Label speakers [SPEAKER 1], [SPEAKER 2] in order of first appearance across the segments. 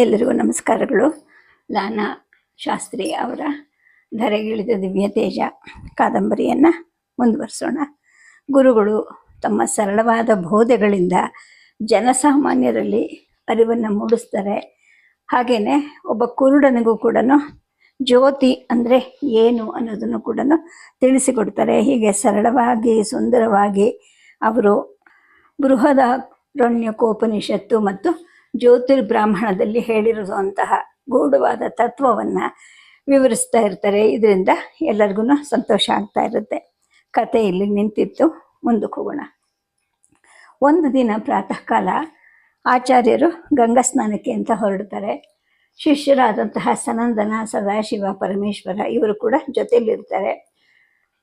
[SPEAKER 1] ಎಲ್ಲರಿಗೂ ನಮಸ್ಕಾರಗಳು. ಲಾನಾ ಶಾಸ್ತ್ರಿ ಅವರ ಧರೆಗಿಳಿದ ದಿವ್ಯ ತೇಜ ಕಾದಂಬರಿಯನ್ನು ಮುಂದುವರಿಸೋಣ. ಗುರುಗಳು ತಮ್ಮ ಸರಳವಾದ ಬೋಧೆಗಳಿಂದ ಜನಸಾಮಾನ್ಯರಲ್ಲಿ ಅರಿವನ್ನು ಮೂಡಿಸ್ತಾರೆ. ಹಾಗೆಯೇ ಒಬ್ಬ ಕುರುಡನಿಗೂ ಕೂಡ ಜ್ಯೋತಿ ಅಂದರೆ ಏನು ಅನ್ನೋದನ್ನು ಕೂಡ ತಿಳಿಸಿಕೊಡ್ತಾರೆ. ಹೀಗೆ ಸರಳವಾಗಿ ಸುಂದರವಾಗಿ ಅವರು ಬೃಹದಾರಣ್ಯಕೋಪನಿಷತ್ತು ಮತ್ತು ಜ್ಯೋತಿರ್ಬ್ರಾಹ್ಮಣದಲ್ಲಿ ಹೇಳಿರುವಂತಹ ಗೂಢವಾದ ತತ್ವವನ್ನು ವಿವರಿಸ್ತಾ ಇರ್ತಾರೆ. ಇದರಿಂದ ಎಲ್ಲರಿಗೂ ಸಂತೋಷ ಆಗ್ತಾ ಇರುತ್ತೆ. ಕತೆ ಇಲ್ಲಿ ನಿಂತಿತ್ತು, ಮುಂದಕ್ಕೆ ಹೋಗೋಣ. ಒಂದು ದಿನ ಪ್ರಾತಃ ಕಾಲ ಆಚಾರ್ಯರು ಗಂಗಾ ಸ್ನಾನಕ್ಕೆ ಅಂತ ಹೊರಡ್ತಾರೆ. ಶಿಷ್ಯರಾದಂತಹ ಸನಂದನ, ಸದಾಶಿವ, ಪರಮೇಶ್ವರ ಇವರು ಕೂಡ ಜೊತೆಯಲ್ಲಿರ್ತಾರೆ.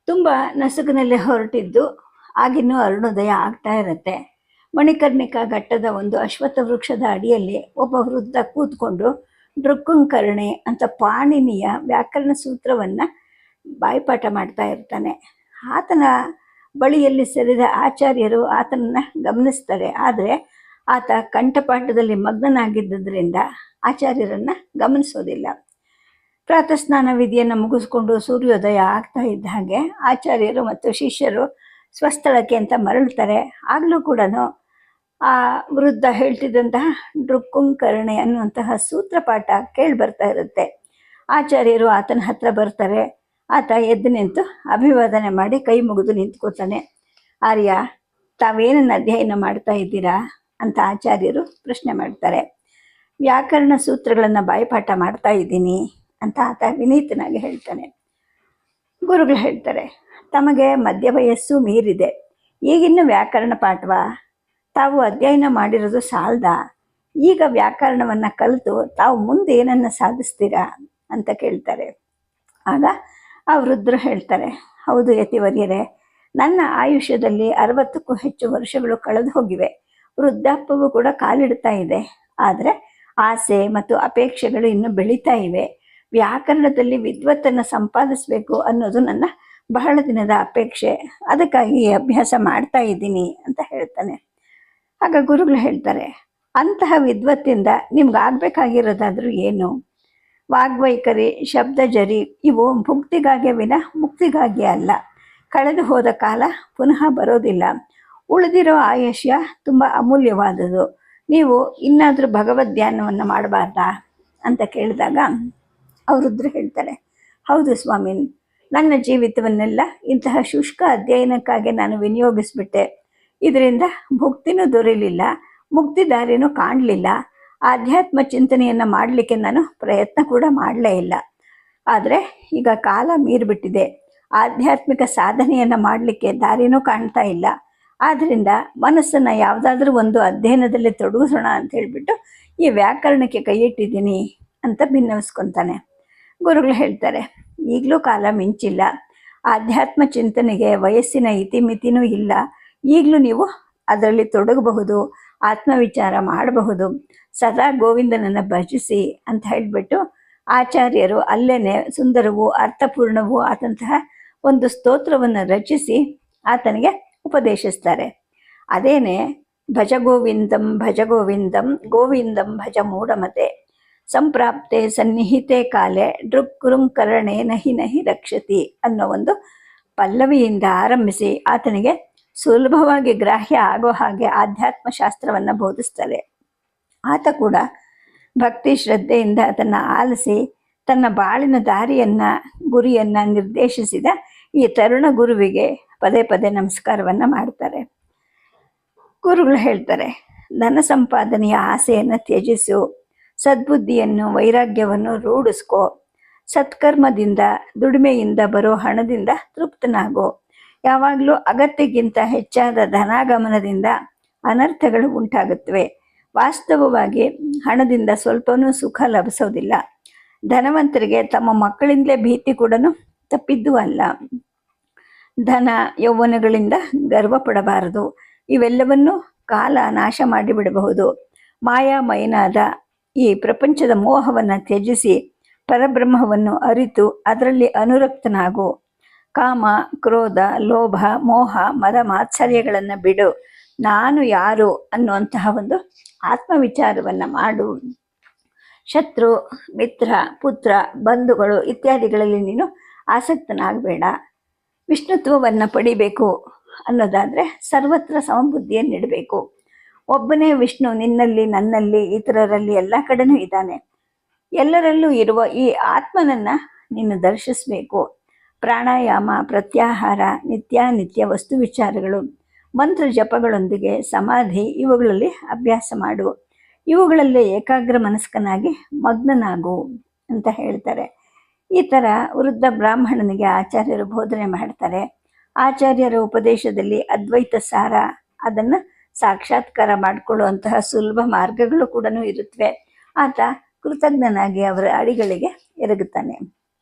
[SPEAKER 1] ತುಂಬ ನಸುಕಿನಲ್ಲಿ ಹೊರಟಿದ್ದು ಆಗಿನ್ನೂ ಅರುಣೋದಯ ಆಗ್ತಾ ಇರುತ್ತೆ. ಮಣಿಕರ್ಣಿಕಾ ಘಟ್ಟದ ಒಂದು ಅಶ್ವತ್ಥ ವೃಕ್ಷದ ಅಡಿಯಲ್ಲಿ ಒಬ್ಬ ವೃದ್ಧ ಕೂತ್ಕೊಂಡು ದೃಕ್ಕುಂಕರಣೆ ಅಂತ ಪಾಣಿನಿಯ ವ್ಯಾಕರಣ ಸೂತ್ರವನ್ನು ಬಾಯ್ಪಾಠ ಮಾಡ್ತಾ ಇರ್ತಾನೆ. ಆತನ ಬಳಿಯಲ್ಲಿ ಸೇರಿದ ಆಚಾರ್ಯರು ಆತನನ್ನು ಗಮನಿಸ್ತಾರೆ. ಆದರೆ ಆತ ಕಂಠಪಾಠದಲ್ಲಿ ಮಗ್ನನಾಗಿದ್ದರಿಂದ ಆಚಾರ್ಯರನ್ನು ಗಮನಿಸೋದಿಲ್ಲ. ಪ್ರಾತಃ ಸ್ನಾನ ವಿಧಿಯನ್ನು ಮುಗಿಸ್ಕೊಂಡು ಸೂರ್ಯೋದಯ ಆಗ್ತಾ ಇದ್ದ ಹಾಗೆ ಆಚಾರ್ಯರು ಮತ್ತು ಶಿಷ್ಯರು ಸ್ವಸ್ಥಳಕ್ಕೆ ಅಂತ ಮರಳ್ತಾರೆ. ಆಗಲೂ ಕೂಡ ಆ ವೃದ್ಧ ಹೇಳ್ತಿದ್ದಂತಹ ದೃಕ್ಕುಂಕರಣೆ ಅನ್ನುವಂತಹ ಸೂತ್ರಪಾಠ ಕೇಳಿಬರ್ತಾ ಇರುತ್ತೆ. ಆಚಾರ್ಯರು ಆತನ ಹತ್ರ ಬರ್ತಾರೆ. ಆತ ಎದ್ದು ನಿಂತು ಅಭಿವಾದನೆ ಮಾಡಿ ಕೈ ಮುಗಿದು ನಿಂತ್ಕೋತಾನೆ. ಆರ್ಯ, ತಾವೇನನ್ನು ಅಧ್ಯಯನ ಮಾಡ್ತಾ ಇದ್ದೀರಾ ಅಂತ ಆಚಾರ್ಯರು ಪ್ರಶ್ನೆ ಮಾಡ್ತಾರೆ. ವ್ಯಾಕರಣ ಸೂತ್ರಗಳನ್ನು ಬಾಯ್ಪಾಠ ಮಾಡ್ತಾ ಇದ್ದೀನಿ ಅಂತ ಆತ ವಿನೀತನಾಗಿ ಹೇಳ್ತಾನೆ. ಗುರುಗಳು ಹೇಳ್ತಾರೆ, ತಮಗೆ ಮಧ್ಯ ವಯಸ್ಸು ಮೀರಿದೆ, ಈಗಿನ್ನು ವ್ಯಾಕರಣ ಪಾಠವಾ? ತಾವು ಅಧ್ಯಯನ ಮಾಡಿರೋದು ಸಾಲದ? ಈಗ ವ್ಯಾಕರಣವನ್ನು ಕಲಿತು ತಾವು ಮುಂದೆ ಏನನ್ನು ಸಾಧಿಸ್ತೀರಾ ಅಂತ ಕೇಳ್ತಾರೆ. ಆಗ ಆ ವೃದ್ಧರು ಹೇಳ್ತಾರೆ, ಹೌದು ಯತಿವರ್ಯರೇ, ನನ್ನ ಆಯುಷ್ಯದಲ್ಲಿ 60ಕ್ಕೂ ಹೆಚ್ಚು ವರ್ಷಗಳು ಕಳೆದು ಹೋಗಿವೆ. ವೃದ್ಧಾಪ್ಯವು ಕೂಡ ಕಾಲಿಡ್ತಾ ಇದೆ. ಆದರೆ ಆಸೆ ಮತ್ತು ಅಪೇಕ್ಷೆಗಳು ಇನ್ನೂ ಬೆಳೀತಾ ಇವೆ. ವ್ಯಾಕರಣದಲ್ಲಿ ವಿದ್ವತ್ತನ್ನು ಸಂಪಾದಿಸಬೇಕು ಅನ್ನೋದು ನನ್ನ ಬಹಳ ದಿನದ ಅಪೇಕ್ಷೆ. ಅದಕ್ಕಾಗಿ ಅಭ್ಯಾಸ ಮಾಡ್ತಾ ಇದ್ದೀನಿ ಅಂತ ಹೇಳ್ತಾನೆ. ಆಗ ಗುರುಗಳು ಹೇಳ್ತಾರೆ, ಅಂತಹ ವಿದ್ವತ್ತಿಂದ ನಿಮ್ಗಾಗಬೇಕಾಗಿರೋದಾದ್ರೂ ಏನು? ವಾಗ್ವೈಖರಿ, ಶಬ್ದಜರಿ ಇವು ಭುಕ್ತಿಗಾಗಿ ವಿನ ಮುಕ್ತಿಗಾಗಿ ಅಲ್ಲ. ಕಳೆದು ಹೋದ ಕಾಲ ಪುನಃ ಬರೋದಿಲ್ಲ. ಉಳಿದಿರೋ ಆಯುಷ್ಯ ತುಂಬ ಅಮೂಲ್ಯವಾದುದು. ನೀವು ಇನ್ನಾದರೂ ಭಗವದ್ ಧ್ಯಾನವನ್ನು ಮಾಡಬಾರ್ದಾ ಅಂತ ಕೇಳಿದಾಗ ಅವರಿದ್ರು ಹೇಳ್ತಾರೆ, ಹೌದು ಸ್ವಾಮಿ, ನನ್ನ ಜೀವಿತವನ್ನೆಲ್ಲ ಇಂತಹ ಶುಷ್ಕ ಅಧ್ಯಯನಕ್ಕಾಗಿ ನಾನು ವಿನಿಯೋಗಿಸ್ಬಿಟ್ಟೆ. ಇದರಿಂದ ಭುಕ್ತಿನೂ ದೊರೆಯಲಿಲ್ಲ, ಮುಕ್ತಿ ದಾರಿನೂ ಕಾಣಲಿಲ್ಲ. ಆಧ್ಯಾತ್ಮ ಚಿಂತನೆಯನ್ನು ಮಾಡಲಿಕ್ಕೆ ನಾನು ಪ್ರಯತ್ನ ಕೂಡ ಮಾಡಲೇ ಇಲ್ಲ. ಆದರೆ ಈಗ ಕಾಲ ಮೀರಿಬಿಟ್ಟಿದೆ. ಆಧ್ಯಾತ್ಮಿಕ ಸಾಧನೆಯನ್ನು ಮಾಡಲಿಕ್ಕೆ ದಾರಿನೂ ಕಾಣ್ತಾ ಇಲ್ಲ. ಆದ್ದರಿಂದ ಮನಸ್ಸನ್ನು ಯಾವುದಾದ್ರೂ ಒಂದು ಅಧ್ಯಯನದಲ್ಲಿ ತೊಡಗಿಸೋಣ ಅಂತ ಹೇಳಿಬಿಟ್ಟು ಈ ವ್ಯಾಕರಣಕ್ಕೆ ಕೈ ಇಟ್ಟಿದ್ದೀನಿ ಅಂತ ಭಿನ್ನವಿಸ್ಕೊತಾನೆ. ಗುರುಗಳು ಹೇಳ್ತಾರೆ, ಈಗಲೂ ಕಾಲ ಮಿಂಚಿಲ್ಲ. ಆಧ್ಯಾತ್ಮ ಚಿಂತನೆಗೆ ವಯಸ್ಸಿನ ಇತಿಮಿತಿನೂ ಇಲ್ಲ. ಈಗಲೂ ನೀವು ಅದರಲ್ಲಿ ತೊಡಗಬಹುದು, ಆತ್ಮವಿಚಾರ ಮಾಡಬಹುದು. ಸದಾ ಗೋವಿಂದನನ್ನು ಭಜಿಸಿ ಅಂತ ಹೇಳಿಬಿಟ್ಟು ಆಚಾರ್ಯರು ಅಲ್ಲೇ ಸುಂದರವೂ ಅರ್ಥಪೂರ್ಣವೂ ಆದಂತಹ ಒಂದು ಸ್ತೋತ್ರವನ್ನು ರಚಿಸಿ ಆತನಿಗೆ ಉಪದೇಶಿಸ್ತಾರೆ. ಅದೇನೇ ಭಜಗೋವಿಂದಂ ಭಜಗೋವಿಂದಂ ಗೋವಿಂದಂ ಭಜ ಮೂಢಮತೆ ಸಂಪ್ರಾಪ್ತೆ ಸನ್ನಿಹಿತೆ ಕಾಲೆ ದೃಕ್ಕುಂಕರಣೆ ನಹಿ ನಹಿ ರಕ್ಷತಿ ಅನ್ನೋ ಒಂದು ಪಲ್ಲವಿಯಿಂದ ಆರಂಭಿಸಿ ಆತನಿಗೆ ಸುಲಭವಾಗಿ ಗ್ರಾಹ್ಯ ಆಗೋ ಹಾಗೆ ಆಧ್ಯಾತ್ಮ ಶಾಸ್ತ್ರವನ್ನು ಬೋಧಿಸ್ತಾರೆ. ಆತ ಕೂಡ ಭಕ್ತಿ ಶ್ರದ್ಧೆಯಿಂದ ಅದನ್ನು ಆಲಿಸಿ ತನ್ನ ಬಾಳಿನ ದಾರಿಯನ್ನು ಗುರಿಯನ್ನು ನಿರ್ದೇಶಿಸಿದ ಈ ತರುಣ ಗುರುವಿಗೆ ಪದೇ ಪದೇ ನಮಸ್ಕಾರವನ್ನು ಮಾಡ್ತಾರೆ. ಗುರುಗಳು ಹೇಳ್ತಾರೆ, ಧನ ಸಂಪಾದನೆಯ ಆಸೆಯನ್ನು ತ್ಯಜಿಸು, ಸದ್ಬುದ್ಧಿಯನ್ನು ವೈರಾಗ್ಯವನ್ನು ರೂಢಿಸ್ಕೋ, ಸತ್ಕರ್ಮದಿಂದ ದುಡಿಮೆಯಿಂದ ಬರೋ ಹಣದಿಂದ ತೃಪ್ತನಾಗೋ. ಯಾವಾಗಲೂ ಅಗತ್ಯಕ್ಕಿಂತ ಹೆಚ್ಚಾದ ಧನಾಗಮನದಿಂದ ಅನರ್ಥಗಳು ಉಂಟಾಗುತ್ತವೆ. ವಾಸ್ತವವಾಗಿ ಹಣದಿಂದ ಸ್ವಲ್ಪನೂ ಸುಖ ಲಭಿಸೋದಿಲ್ಲ. ಧನವಂತರಿಗೆ ತಮ್ಮ ಮಕ್ಕಳಿಂದಲೇ ಭೀತಿ ಕೂಡ ತಪ್ಪಿದ್ದೂ ಅಲ್ಲ. ಧನ ಯೌವನಗಳಿಂದ ಗರ್ವ ಪಡಬಾರದು. ಇವೆಲ್ಲವನ್ನೂ ಕಾಲ ನಾಶ ಮಾಡಿಬಿಡಬಹುದು. ಮಾಯಾಮಯನಾದ ಈ ಪ್ರಪಂಚದ ಮೋಹವನ್ನು ತ್ಯಜಿಸಿ ಪರಬ್ರಹ್ಮವನ್ನು ಅರಿತು ಅದರಲ್ಲಿ ಅನುರಕ್ತನಾಗು. ಕಾಮ, ಕ್ರೋಧ, ಲೋಭ, ಮೋಹ, ಮದ ಮಾತ್ಸರ್ಯಗಳನ್ನು ಬಿಡು. ನಾನು ಯಾರು ಅನ್ನುವಂತಹ ಒಂದು ಆತ್ಮವಿಚಾರವನ್ನು ಮಾಡು. ಶತ್ರು, ಮಿತ್ರ, ಪುತ್ರ, ಬಂಧುಗಳು ಇತ್ಯಾದಿಗಳಲ್ಲಿ ನೀನು ಆಸಕ್ತನಾಗಬೇಡ. ವಿಷ್ಣುತ್ವವನ್ನು ಪಡಿಬೇಕು ಅನ್ನೋದಾದರೆ ಸರ್ವತ್ರ ಸಮಬುದ್ಧಿಯನ್ನಿಡಬೇಕು. ಒಬ್ಬನೇ ವಿಷ್ಣು ನಿನ್ನಲ್ಲಿ, ನನ್ನಲ್ಲಿ, ಇತರರಲ್ಲಿ ಎಲ್ಲ ಕಡೆನೂ ಇದ್ದಾನೆ. ಎಲ್ಲರಲ್ಲೂ ಇರುವ ಈ ಆತ್ಮನನ್ನು ನೀನು ದರ್ಶಿಸಬೇಕು. ಪ್ರಾಣಾಯಾಮ, ಪ್ರತ್ಯಾಹಾರ, ನಿತ್ಯಾನಿತ್ಯ ವಸ್ತು ವಿಚಾರಗಳು, ಮಂತ್ರ ಜಪಗಳೊಂದಿಗೆ ಸಮಾಧಿ ಇವುಗಳಲ್ಲಿ ಅಭ್ಯಾಸ ಮಾಡು. ಇವುಗಳಲ್ಲೇ ಏಕಾಗ್ರ ಮನಸ್ಕನಾಗಿ ಮಗ್ನನಾಗು ಅಂತ ಹೇಳ್ತಾರೆ. ಈ ಥರ ವೃದ್ಧ ಬ್ರಾಹ್ಮಣನಿಗೆ ಆಚಾರ್ಯರು ಬೋಧನೆ ಮಾಡ್ತಾರೆ. ಆಚಾರ್ಯರ ಉಪದೇಶದಲ್ಲಿ ಅದ್ವೈತ ಸಾರ, ಅದನ್ನು ಸಾಕ್ಷಾತ್ಕಾರ ಮಾಡಿಕೊಳ್ಳುವಂತಹ ಸುಲಭ ಮಾರ್ಗಗಳು ಕೂಡ ಇರುತ್ತವೆ. ಆತ ಕೃತಜ್ಞನಾಗಿ ಅವರ ಅಡಿಗಳಿಗೆ ಎರಗುತ್ತಾನೆ.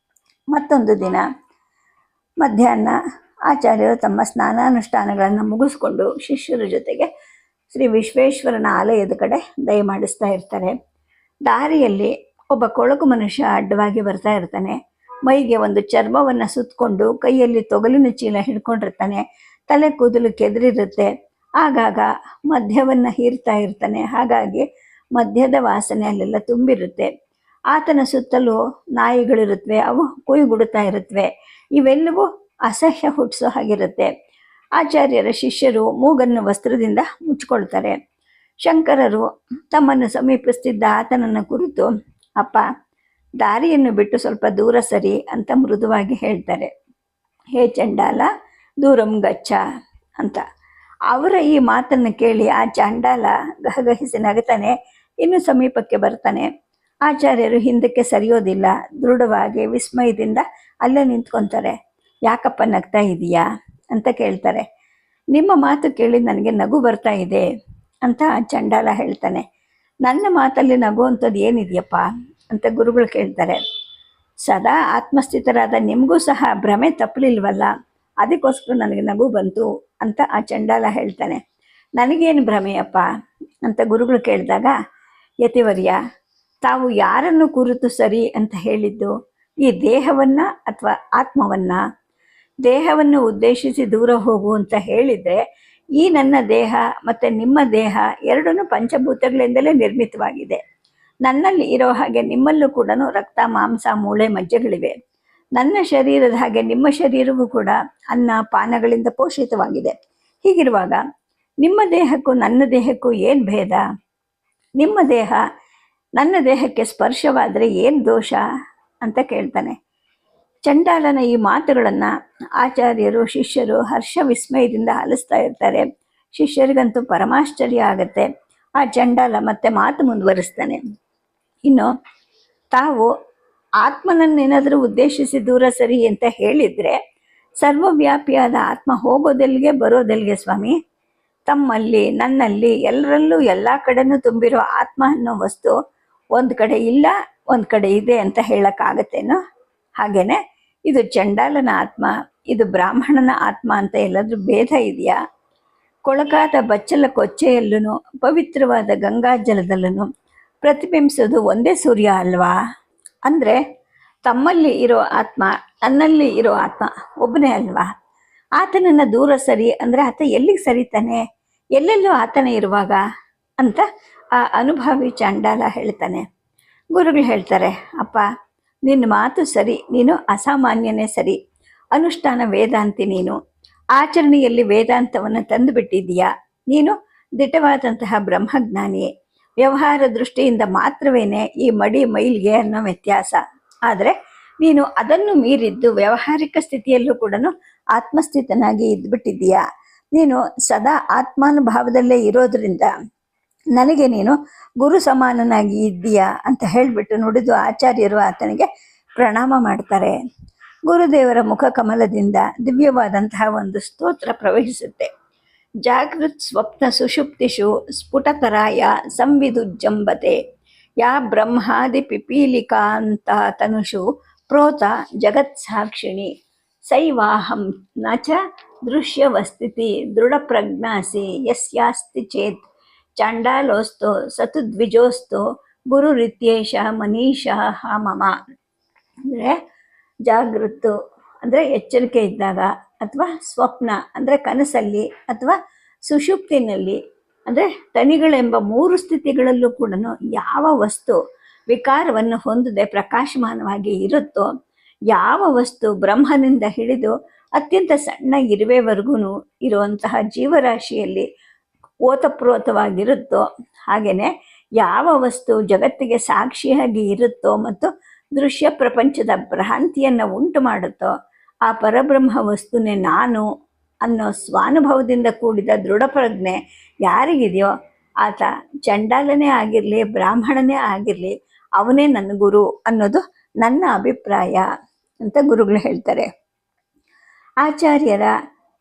[SPEAKER 1] ಮತ್ತೊಂದು ದಿನ ಮಧ್ಯಾಹ್ನ ಆಚಾರ್ಯರು ತಮ್ಮ ಸ್ನಾನಾನುಷ್ಠಾನಗಳನ್ನು ಮುಗಿಸ್ಕೊಂಡು ಶಿಷ್ಯರ ಜೊತೆಗೆ ಶ್ರೀ ವಿಶ್ವೇಶ್ವರನ ಆಲಯದ ಕಡೆ ದಯಮಾಡಿಸ್ತಾ ಇರ್ತಾರೆ. ದಾರಿಯಲ್ಲಿ ಒಬ್ಬ ಕೊಳಕು ಮನುಷ್ಯ ಅಡ್ಡವಾಗಿ ಬರ್ತಾ ಇರ್ತಾನೆ. ಮೈಗೆ ಒಂದು ಚರ್ಮವನ್ನು ಸುತ್ತಕೊಂಡು ಕೈಯಲ್ಲಿ ತೊಗಲಿನ ಚೀಲ ಹಿಡ್ಕೊಂಡಿರ್ತಾನೆ. ತಲೆ ಕೂದಲು ಕೆದರಿರುತ್ತೆ. ಆಗಾಗ ಮದ್ಯವನ್ನು ಹೀರ್ತಾ ಇರ್ತಾನೆ. ಹಾಗಾಗಿ ಮದ್ಯದ ವಾಸನೆ ಅಲ್ಲೆಲ್ಲ ತುಂಬಿರುತ್ತೆ. ಆತನ ಸುತ್ತಲೂ ನಾಯಿಗಳಿರುತ್ತವೆ, ಅವು ಕುಯ್ಗುಡುತ್ತಾ ಇರುತ್ತವೆ. ಇವೆಲ್ಲವೂ ಅಸಹ್ಯ ಹುಟ್ಟಿಸೋ ಹಾಗಿರುತ್ತೆ. ಆಚಾರ್ಯರ ಶಿಷ್ಯರು ಮೂಗನ್ನು ವಸ್ತ್ರದಿಂದ ಮುಚ್ಕೊಳ್ತಾರೆ. ಶಂಕರರು ತಮ್ಮನ್ನು ಸಮೀಪಿಸ್ತಿದ್ದ ಆತನನ್ನು ಕುರಿತು, ಅಪ್ಪ, ದಾರಿಯನ್ನು ಬಿಟ್ಟು ಸ್ವಲ್ಪ ದೂರ ಸರಿ ಅಂತ ಮೃದುವಾಗಿ ಹೇಳ್ತಾರೆ. ಹೇ ಚಂಡಾಲ, ದೂರಂ ಗಚ್ಚ ಅಂತ. ಅವರ ಈ ಮಾತನ್ನು ಕೇಳಿ ಆ ಚಾಂಡಾಲ ಗಹಗಹಿಸಿ ನಗುತ್ತಾನೆ. ಇನ್ನು ಸಮೀಪಕ್ಕೆ ಬರ್ತಾನೆ. ಆಚಾರ್ಯರು ಹಿಂದಕ್ಕೆ ಸರಿಯೋದಿಲ್ಲ. ದೃಢವಾಗಿ ವಿಸ್ಮಯದಿಂದ ಅಲ್ಲೇ ನಿಂತ್ಕೊತಾರೆ. ಯಾಕಪ್ಪ ನಗ್ತಾ ಇದೀಯಾ ಅಂತ ಕೇಳ್ತಾರೆ. ನಿಮ್ಮ ಮಾತು ಕೇಳಿ ನನಗೆ ನಗು ಬರ್ತಾ ಇದೆ ಅಂತ ಆ ಚಂಡಾಲ ಹೇಳ್ತಾನೆ. ನನ್ನ ಮಾತಲ್ಲಿ ನಗುವಂಥದ್ದು ಏನಿದೆಯಪ್ಪ ಅಂತ ಗುರುಗಳು ಕೇಳ್ತಾರೆ. ಸದಾ ಆತ್ಮಸ್ಥಿತರಾದ ನಿಮಗೂ ಸಹ ಭ್ರಮೆ ತಪ್ಪಲಿಲ್ವಲ್ಲ, ಅದಕ್ಕೋಸ್ಕರ ನನಗೆ ನಗು ಬಂತು ಅಂತ ಆ ಚಂಡಾಲ ಹೇಳ್ತಾನೆ. ನನಗೇನು ಭ್ರಮೆಯಪ್ಪ ಅಂತ ಗುರುಗಳು ಕೇಳಿದಾಗ, ಯತಿವರ್ಯ, ತಾವು ಯಾರನ್ನು ಕುರಿತು ಸರಿ ಅಂತ ಹೇಳಿದ್ದು? ಈ ದೇಹವನ್ನು ಅಥವಾ ಆತ್ಮವನ್ನು? ದೇಹವನ್ನು ಉದ್ದೇಶಿಸಿ ದೂರ ಹೋಗು ಅಂತ ಹೇಳಿದರೆ, ಈ ನನ್ನ ದೇಹ ಮತ್ತು ನಿಮ್ಮ ದೇಹ ಎರಡೂ ಪಂಚಭೂತಗಳಿಂದಲೇ ನಿರ್ಮಿತವಾಗಿದೆ. ನನ್ನಲ್ಲಿ ಇರೋ ಹಾಗೆ ನಿಮ್ಮಲ್ಲೂ ಕೂಡ ರಕ್ತ, ಮಾಂಸ, ಮೂಳೆ, ಮಜ್ಜೆಗಳಿವೆ. ನನ್ನ ಶರೀರದ ಹಾಗೆ ನಿಮ್ಮ ಶರೀರವೂ ಕೂಡ ಅನ್ನ ಪಾನಗಳಿಂದ ಪೋಷಿತವಾಗಿದೆ. ಹೀಗಿರುವಾಗ ನಿಮ್ಮ ದೇಹಕ್ಕೂ ನನ್ನ ದೇಹಕ್ಕೂ ಏನು ಭೇದ? ನಿಮ್ಮ ದೇಹ ನನ್ನ ದೇಹಕ್ಕೆ ಸ್ಪರ್ಶವಾದರೆ ಏನು ದೋಷ ಅಂತ ಕೇಳ್ತಾನೆ. ಚಂಡಾಲನ ಈ ಮಾತುಗಳನ್ನು ಆಚಾರ್ಯರು ಶಿಷ್ಯರು ಹರ್ಷ ವಿಸ್ಮಯದಿಂದ ಆಲಿಸ್ತಾ ಇರ್ತಾರೆ. ಶಿಷ್ಯರಿಗಂತೂ ಪರಮಾಶ್ಚರ್ಯ ಆಗತ್ತೆ. ಆ ಚಂಡಾಲ ಮತ್ತೆ ಮಾತು ಮುಂದುವರಿಸ್ತಾನೆ. ಇನ್ನು ತಾವು ಆತ್ಮನನ್ನೇನಾದರೂ ಉದ್ದೇಶಿಸಿ ದೂರ ಸರಿ ಅಂತ ಹೇಳಿದರೆ, ಸರ್ವವ್ಯಾಪಿಯಾದ ಆತ್ಮ ಹೋಗೋದೆಲ್ಲಿಗೆ ಬರೋದೆಲ್ಲಿಗೆ ಸ್ವಾಮಿ? ತಮ್ಮಲ್ಲಿ, ನನ್ನಲ್ಲಿ, ಎಲ್ಲರಲ್ಲೂ ಎಲ್ಲ ಕಡೆನೂ ತುಂಬಿರೋ ಆತ್ಮ ಅನ್ನೋ ವಸ್ತು ಒಂದು ಕಡೆ ಇಲ್ಲ, ಒಂದು ಕಡೆ ಇದೆ ಅಂತ ಹೇಳೋಕ್ಕಾಗತ್ತೇನೋ? ಹಾಗೇನೆ ಇದು ಚಂಡಾಲನ ಆತ್ಮ, ಇದು ಬ್ರಾಹ್ಮಣನ ಆತ್ಮ ಅಂತ ಎಲ್ಲಾದ್ರೂ ಭೇದ ಇದೆಯಾ? ಕೊಳಕಾದ ಬಚ್ಚಲ ಕೊಚ್ಚೆಯಲ್ಲೂ ಪವಿತ್ರವಾದ ಗಂಗಾಜಲದಲ್ಲೂ ಪ್ರತಿಬಿಂಬಿಸೋದು ಒಂದೇ ಸೂರ್ಯ ಅಲ್ವಾ? ಅಂದರೆ ತಮ್ಮಲ್ಲಿ ಇರೋ ಆತ್ಮ, ನನ್ನಲ್ಲಿ ಇರೋ ಆತ್ಮ ಒಬ್ಬನೇ ಅಲ್ವಾ? ಆತನನ್ನು ದೂರ ಸರಿ ಅಂದರೆ ಆತ ಎಲ್ಲಿಗೆ ಸರಿತಾನೆ? ಎಲ್ಲೆಲ್ಲೂ ಆತನೇ ಇರುವಾಗ ಅಂತ ಆ ಅನುಭವಿ ಚಾಂಡಾಲ ಹೇಳ್ತಾನೆ. ಗುರುಗಳು ಹೇಳ್ತಾರೆ, ಅಪ್ಪ, ನಿನ್ನ ಮಾತು ಸರಿ, ನೀನು ಅಸಾಮಾನ್ಯನೇ ಸರಿ. ಅನುಷ್ಠಾನ ವೇದಾಂತಿ ನೀನು. ಆಚರಣೆಯಲ್ಲಿ ವೇದಾಂತವನ್ನು ತಂದು ಬಿಟ್ಟಿದ್ದೀಯಾ. ನೀನು ದಿಟ್ಟವಾದಂತಹ ಬ್ರಹ್ಮಜ್ಞಾನಿ. ವ್ಯವಹಾರ ದೃಷ್ಟಿಯಿಂದ ಮಾತ್ರವೇನೆ ಈ ಮಡಿ ಮೈಲಿಗೆ ಅನ್ನೋ ವ್ಯತ್ಯಾಸ. ಆದರೆ ನೀನು ಅದನ್ನು ಮೀರಿದ್ದು ವ್ಯಾವಹಾರಿಕ ಸ್ಥಿತಿಯಲ್ಲೂ ಕೂಡ ಆತ್ಮಸ್ಥಿತನಾಗಿ ಇದ್ಬಿಟ್ಟಿದ್ದೀಯಾ. ನೀನು ಸದಾ ಆತ್ಮಾನುಭಾವದಲ್ಲೇ ಇರೋದ್ರಿಂದ ನನಗೆ ನೀನು ಗುರು ಸಮಾನನಾಗಿ ಇದ್ದೀಯಾ ಅಂತ ಹೇಳಿಬಿಟ್ಟು ನುಡಿದು ಆಚಾರ್ಯರು ಆತನಿಗೆ ಪ್ರಣಾಮ ಮಾಡ್ತಾರೆ. ಗುರುದೇವರ ಮುಖ ಕಮಲದಿಂದ ದಿವ್ಯವಾದಂತಹ ಒಂದು ಸ್ತೋತ್ರ ಪ್ರವಹಿಸುತ್ತೆ. ಜಾಗೃತ್ ಸ್ವಪ್ನ ಸುಷುಪ್ತಿಷು ಸ್ಫುಟತರಾಯ ಸಂವಿದುಜ್ಜಂಬತೆ ಯಾ ಬ್ರಹ್ಮಾದಿ ಪಿಪೀಲಿಕಾಂತ ತನುಷು ಪ್ರೋತ ಜಗತ್ಸಾಕ್ಷಿಣಿ ಸೈವಾಹಂ ನಚ ದೃಶ್ಯವಸ್ಥಿತಿ ದೃಢಪ್ರಜ್ಞಾಸಿ ಯಸ್ಯಾಸ್ತಿ ಚೇತ್ ಚಾಂಡಾಲೋಸ್ತು ಸತು ದ್ವಿಜೋಸ್ತು ಗುರು ರಿತ್ಯೇಶ ಮನೀಷಃ ಮಮ. ಅಂದರೆ ಜಾಗೃತ್ತು ಅಂದರೆ ಎಚ್ಚರಿಕೆ ಇದ್ದಾಗ, ಅಥವಾ ಸ್ವಪ್ನ ಅಂದರೆ ಕನಸಲ್ಲಿ, ಅಥವಾ ಸುಷುಪ್ತಿನಲ್ಲಿ ಅಂದರೆ ತನಿಗಳೆಂಬ ಮೂರು ಸ್ಥಿತಿಗಳಲ್ಲೂ ಕೂಡ ಯಾವ ವಸ್ತು ವಿಕಾರವನ್ನು ಹೊಂದದೆ ಪ್ರಕಾಶಮಾನವಾಗಿ ಇರುತ್ತೋ, ಯಾವ ವಸ್ತು ಬ್ರಹ್ಮನಿಂದ ಹಿಡಿದು ಅತ್ಯಂತ ಸಣ್ಣ ಇರುವೆವರೆಗೂ ಇರುವಂತಹ ಜೀವರಾಶಿಯಲ್ಲಿ ಓತಪ್ರೋತವಾಗಿರುತ್ತೋ, ಹಾಗೆಯೇ ಯಾವ ವಸ್ತು ಜಗತ್ತಿಗೆ ಸಾಕ್ಷಿಯಾಗಿ ಇರುತ್ತೋ ಮತ್ತು ದೃಶ್ಯ ಪ್ರಪಂಚದ ಭ್ರಾಂತಿಯನ್ನು ಉಂಟು ಮಾಡುತ್ತೋ, ಆ ಪರಬ್ರಹ್ಮ ವಸ್ತುನೇ ನಾನು ಅನ್ನೋ ಸ್ವಾನುಭವದಿಂದ ಕೂಡಿದ ದೃಢಪ್ರಜ್ಞೆ ಯಾರಿಗಿದೆಯೋ ಆತ ಚಂಡಾಲನೇ ಆಗಿರಲಿ ಬ್ರಾಹ್ಮಣನೇ ಆಗಿರಲಿ ಅವನೇ ನನ್ನ ಗುರು ಅನ್ನೋದು ನನ್ನ ಅಭಿಪ್ರಾಯ ಅಂತ ಗುರುಗಳು ಹೇಳ್ತಾರೆ. ಆಚಾರ್ಯರ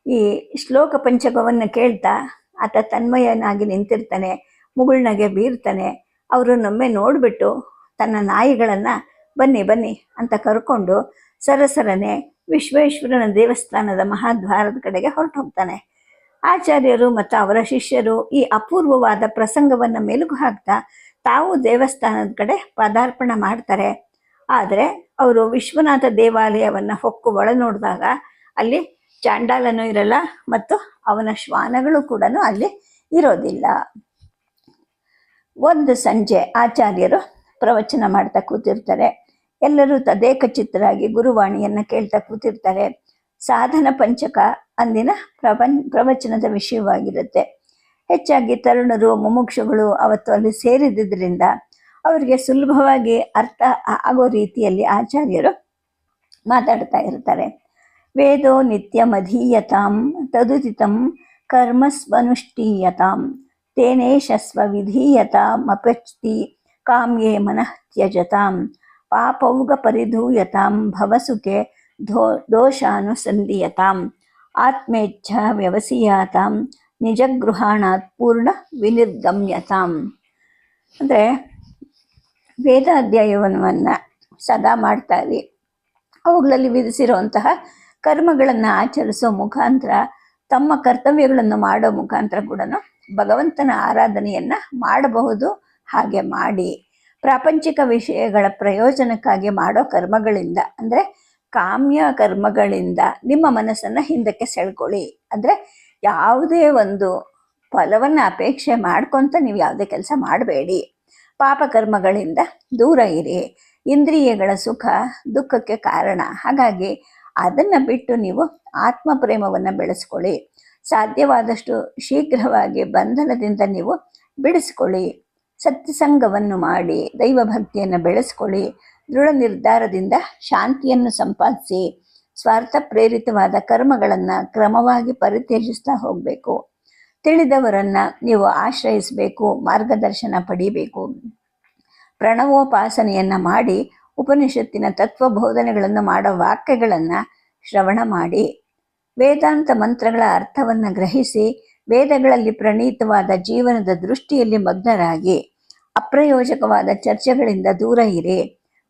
[SPEAKER 1] ಈ ಶ್ಲೋಕ ಪಂಚಕವನ್ನು ಕೇಳ್ತಾ ಆತ ತನ್ಮಯನಾಗಿ ನಿಂತಿರ್ತಾನೆ, ಮುಗುಳ್ನಗೆ ಬೀರ್ತಾನೆ. ಅವರನ್ನೊಮ್ಮೆ ನೋಡಿಬಿಟ್ಟು ತನ್ನ ನಾಯಿಗಳನ್ನು ಬನ್ನಿ ಬನ್ನಿ ಅಂತ ಕರ್ಕೊಂಡು ಸರಸರನೆ ವಿಶ್ವೇಶ್ವರನ ದೇವಸ್ಥಾನದ ಮಹಾದ್ವಾರದ ಕಡೆಗೆ ಹೊರಟು ಹೋಗ್ತಾನೆ. ಆಚಾರ್ಯರು ಮತ್ತು ಅವರ ಶಿಷ್ಯರು ಈ ಅಪೂರ್ವವಾದ ಪ್ರಸಂಗವನ್ನು ಮೆಲುಕು ಹಾಕ್ತಾ ತಾವು ದೇವಸ್ಥಾನದ ಕಡೆ ಪದಾರ್ಪಣ ಮಾಡ್ತಾರೆ. ಆದರೆ ಅವರು ವಿಶ್ವನಾಥ ದೇವಾಲಯವನ್ನು ಹೊಕ್ಕು ಒಳ ನೋಡಿದಾಗ ಅಲ್ಲಿ ಚಾಂಡಾಲನೂ ಇರಲ್ಲ ಮತ್ತು ಅವನ ಶ್ವಾನಗಳು ಕೂಡ ಅಲ್ಲಿ ಇರೋದಿಲ್ಲ. ಒಂದು ಸಂಜೆ ಆಚಾರ್ಯರು ಪ್ರವಚನ ಮಾಡ್ತಾ ಕೂತಿರ್ತಾರೆ. ಎಲ್ಲರೂ ತದೇಕಚಿತ್ತರಾಗಿ ಗುರುವಾಣಿಯನ್ನು ಕೇಳ್ತಾ ಕೂತಿರ್ತಾರೆ. ಸಾಧನ ಪಂಚಕ ಅಂದಿನ ಪ್ರವಚನದ ವಿಷಯವಾಗಿರುತ್ತೆ. ಹೆಚ್ಚಾಗಿ ತರುಣರು ಮುಮುಕ್ಷುಗಳು ಅವತ್ತು ಅಲ್ಲಿ ಸೇರಿದ್ದರಿಂದ ಅವರಿಗೆ ಸುಲಭವಾಗಿ ಅರ್ಥ ಆಗೋ ರೀತಿಯಲ್ಲಿ ಆಚಾರ್ಯರು ಮಾತಾಡ್ತಾ ಇರ್ತಾರೆ. ವೇದೋ ನಿತ್ಯಮಧೀಯತಾಂ ತದುದಿತಂ ಕರ್ಮಸ್ವನುಷ್ಠೀಯತಾಂ ತೇನೇಶಸ್ವ ವಿಧೀಯತಾಮಪಚ್ತಿ ಕಾಮ್ಯೇ ಮನಃ ತ್ಯಜತಾಂ ಪಾಪೌಗ ಪರಿಧೂಯತಾಂ ಭವಸುಖೆ ದೋಷಾನುಸಂಧೀಯತಾಂ ಆತ್ಮೇಚ್ಛ ವ್ಯವಸೀಯಾತಾಂ ನಿಜಗೃಹಾಣಾತ್ ಪೂರ್ಣ ವಿನಿರ್ಗಮ್ಯತಾಂ. ಅಂದರೆ ವೇದಾಧ್ಯಾಯವನ್ನು ಸದಾ ಮಾಡ್ತಾರೆ. ಅವುಗಳಲ್ಲಿ ವಿಧಿಸಿರುವಂತಹ ಕರ್ಮಗಳನ್ನು ಆಚರಿಸೋ ಮುಖಾಂತರ ತಮ್ಮ ಕರ್ತವ್ಯಗಳನ್ನು ಮಾಡೋ ಮುಖಾಂತರ ಕೂಡ ಭಗವಂತನ ಆರಾಧನೆಯನ್ನು ಮಾಡಬಹುದು. ಹಾಗೆ ಮಾಡಿ ಪ್ರಾಪಂಚಿಕ ವಿಷಯಗಳ ಪ್ರಯೋಜನಕ್ಕಾಗಿ ಮಾಡೋ ಕರ್ಮಗಳಿಂದ ಅಂದರೆ ಕಾಮ್ಯ ಕರ್ಮಗಳಿಂದ ನಿಮ್ಮ ಮನಸ್ಸನ್ನು ಹಿಂದಕ್ಕೆ ಸೆಳ್ಕೊಳ್ಳಿ. ಅಂದರೆ ಯಾವುದೇ ಒಂದು ಫಲವನ್ನು ಅಪೇಕ್ಷೆ ಮಾಡ್ಕೊತ ನೀವು ಯಾವುದೇ ಕೆಲಸ ಮಾಡಬೇಡಿ. ಪಾಪಕರ್ಮಗಳಿಂದ ದೂರ ಇರಿ. ಇಂದ್ರಿಯಗಳ ಸುಖ ದುಃಖಕ್ಕೆ ಕಾರಣ. ಹಾಗಾಗಿ ಅದನ್ನು ಬಿಟ್ಟು ನೀವು ಆತ್ಮ ಪ್ರೇಮವನ್ನು ಬೆಳೆಸ್ಕೊಳ್ಳಿ. ಸಾಧ್ಯವಾದಷ್ಟು ಶೀಘ್ರವಾಗಿ ಬಂಧನದಿಂದ ನೀವು ಬಿಡಿಸ್ಕೊಳ್ಳಿ. ಸತ್ಸಂಗವನ್ನು ಮಾಡಿ ದೈವ ಭಕ್ತಿಯನ್ನು ಬೆಳೆಸ್ಕೊಳ್ಳಿ. ದೃಢ ನಿರ್ಧಾರದಿಂದ ಶಾಂತಿಯನ್ನು ಸಂಪಾದಿಸಿ ಸ್ವಾರ್ಥ ಪ್ರೇರಿತವಾದ ಕರ್ಮಗಳನ್ನು ಕ್ರಮವಾಗಿ ಪರಿತ್ಯಜಿಸ್ತಾ ಹೋಗಬೇಕು. ತಿಳಿದವರನ್ನು ನೀವು ಆಶ್ರಯಿಸಬೇಕು, ಮಾರ್ಗದರ್ಶನ ಪಡೀಬೇಕು. ಪ್ರಣವೋಪಾಸನೆಯನ್ನು ಮಾಡಿ ಉಪನಿಷತ್ತಿನ ತತ್ವಬೋಧನೆಗಳನ್ನು ಮಾಡೋ ವಾಕ್ಯಗಳನ್ನು ಶ್ರವಣ ಮಾಡಿ ವೇದಾಂತ ಮಂತ್ರಗಳ ಅರ್ಥವನ್ನು ಗ್ರಹಿಸಿ ವೇದಗಳಲ್ಲಿ ಪ್ರಣೀತವಾದ ಜೀವನದ ದೃಷ್ಟಿಯಲ್ಲಿ ಮಗ್ನರಾಗಿ ಅಪ್ರಯೋಜಕವಾದ ಚರ್ಚೆಗಳಿಂದ ದೂರ ಇರಿ.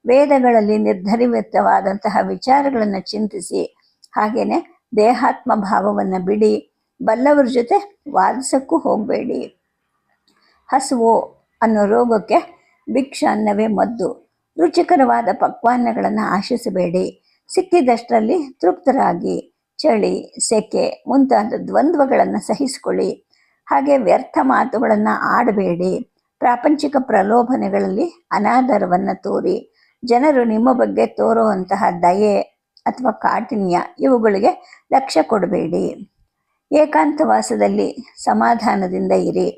[SPEAKER 1] ವೇದಗಳಲ್ಲಿ ನಿರ್ಧರಿತವಾದಂತಹ ವಿಚಾರಗಳನ್ನು ಚಿಂತಿಸಿ ಹಾಗೆಯೇ ದೇಹಾತ್ಮ ಭಾವವನ್ನು ಬಿಡಿ. ಬಲ್ಲವರ ಜೊತೆ ವಾದಿಸಕ್ಕೂ ಹೋಗಬೇಡಿ. ಹಸುವು ಅನ್ನೋ ರೋಗಕ್ಕೆ ಭಿಕ್ಷ ಅನ್ನವೇ ಮದ್ದು. ರುಚಿಕರವಾದ ಪಕ್ವಾನ್ನಗಳನ್ನು ಆಶಿಸಬೇಡಿ. ಸಿಕ್ಕಿದಷ್ಟರಲ್ಲಿ ತೃಪ್ತರಾಗಿ ಚಳಿ ಸೆಕೆ ಮುಂತಾದ ದ್ವಂದ್ವಗಳನ್ನು ಸಹಿಸಿಕೊಳ್ಳಿ. ಹಾಗೆ ವ್ಯರ್ಥ ಮಾತುಗಳನ್ನು ಆಡಬೇಡಿ. ಪ್ರಾಪಂಚಿಕ ಪ್ರಲೋಭನೆಗಳಲ್ಲಿ ಅನಾದರವನ್ನು ತೋರಿ ಜನರು ನಿಮ್ಮ ಬಗ್ಗೆ ತೋರುವಂತಹ ದಯೆ ಅಥವಾ ಕಾಠಿಣ್ಯ ಇವುಗಳಿಗೆ ಲಕ್ಷ್ಯ ಕೊಡಬೇಡಿ. ಏಕಾಂತವಾಸದಲ್ಲಿ ಸಮಾಧಾನದಿಂದ ಇರಿ.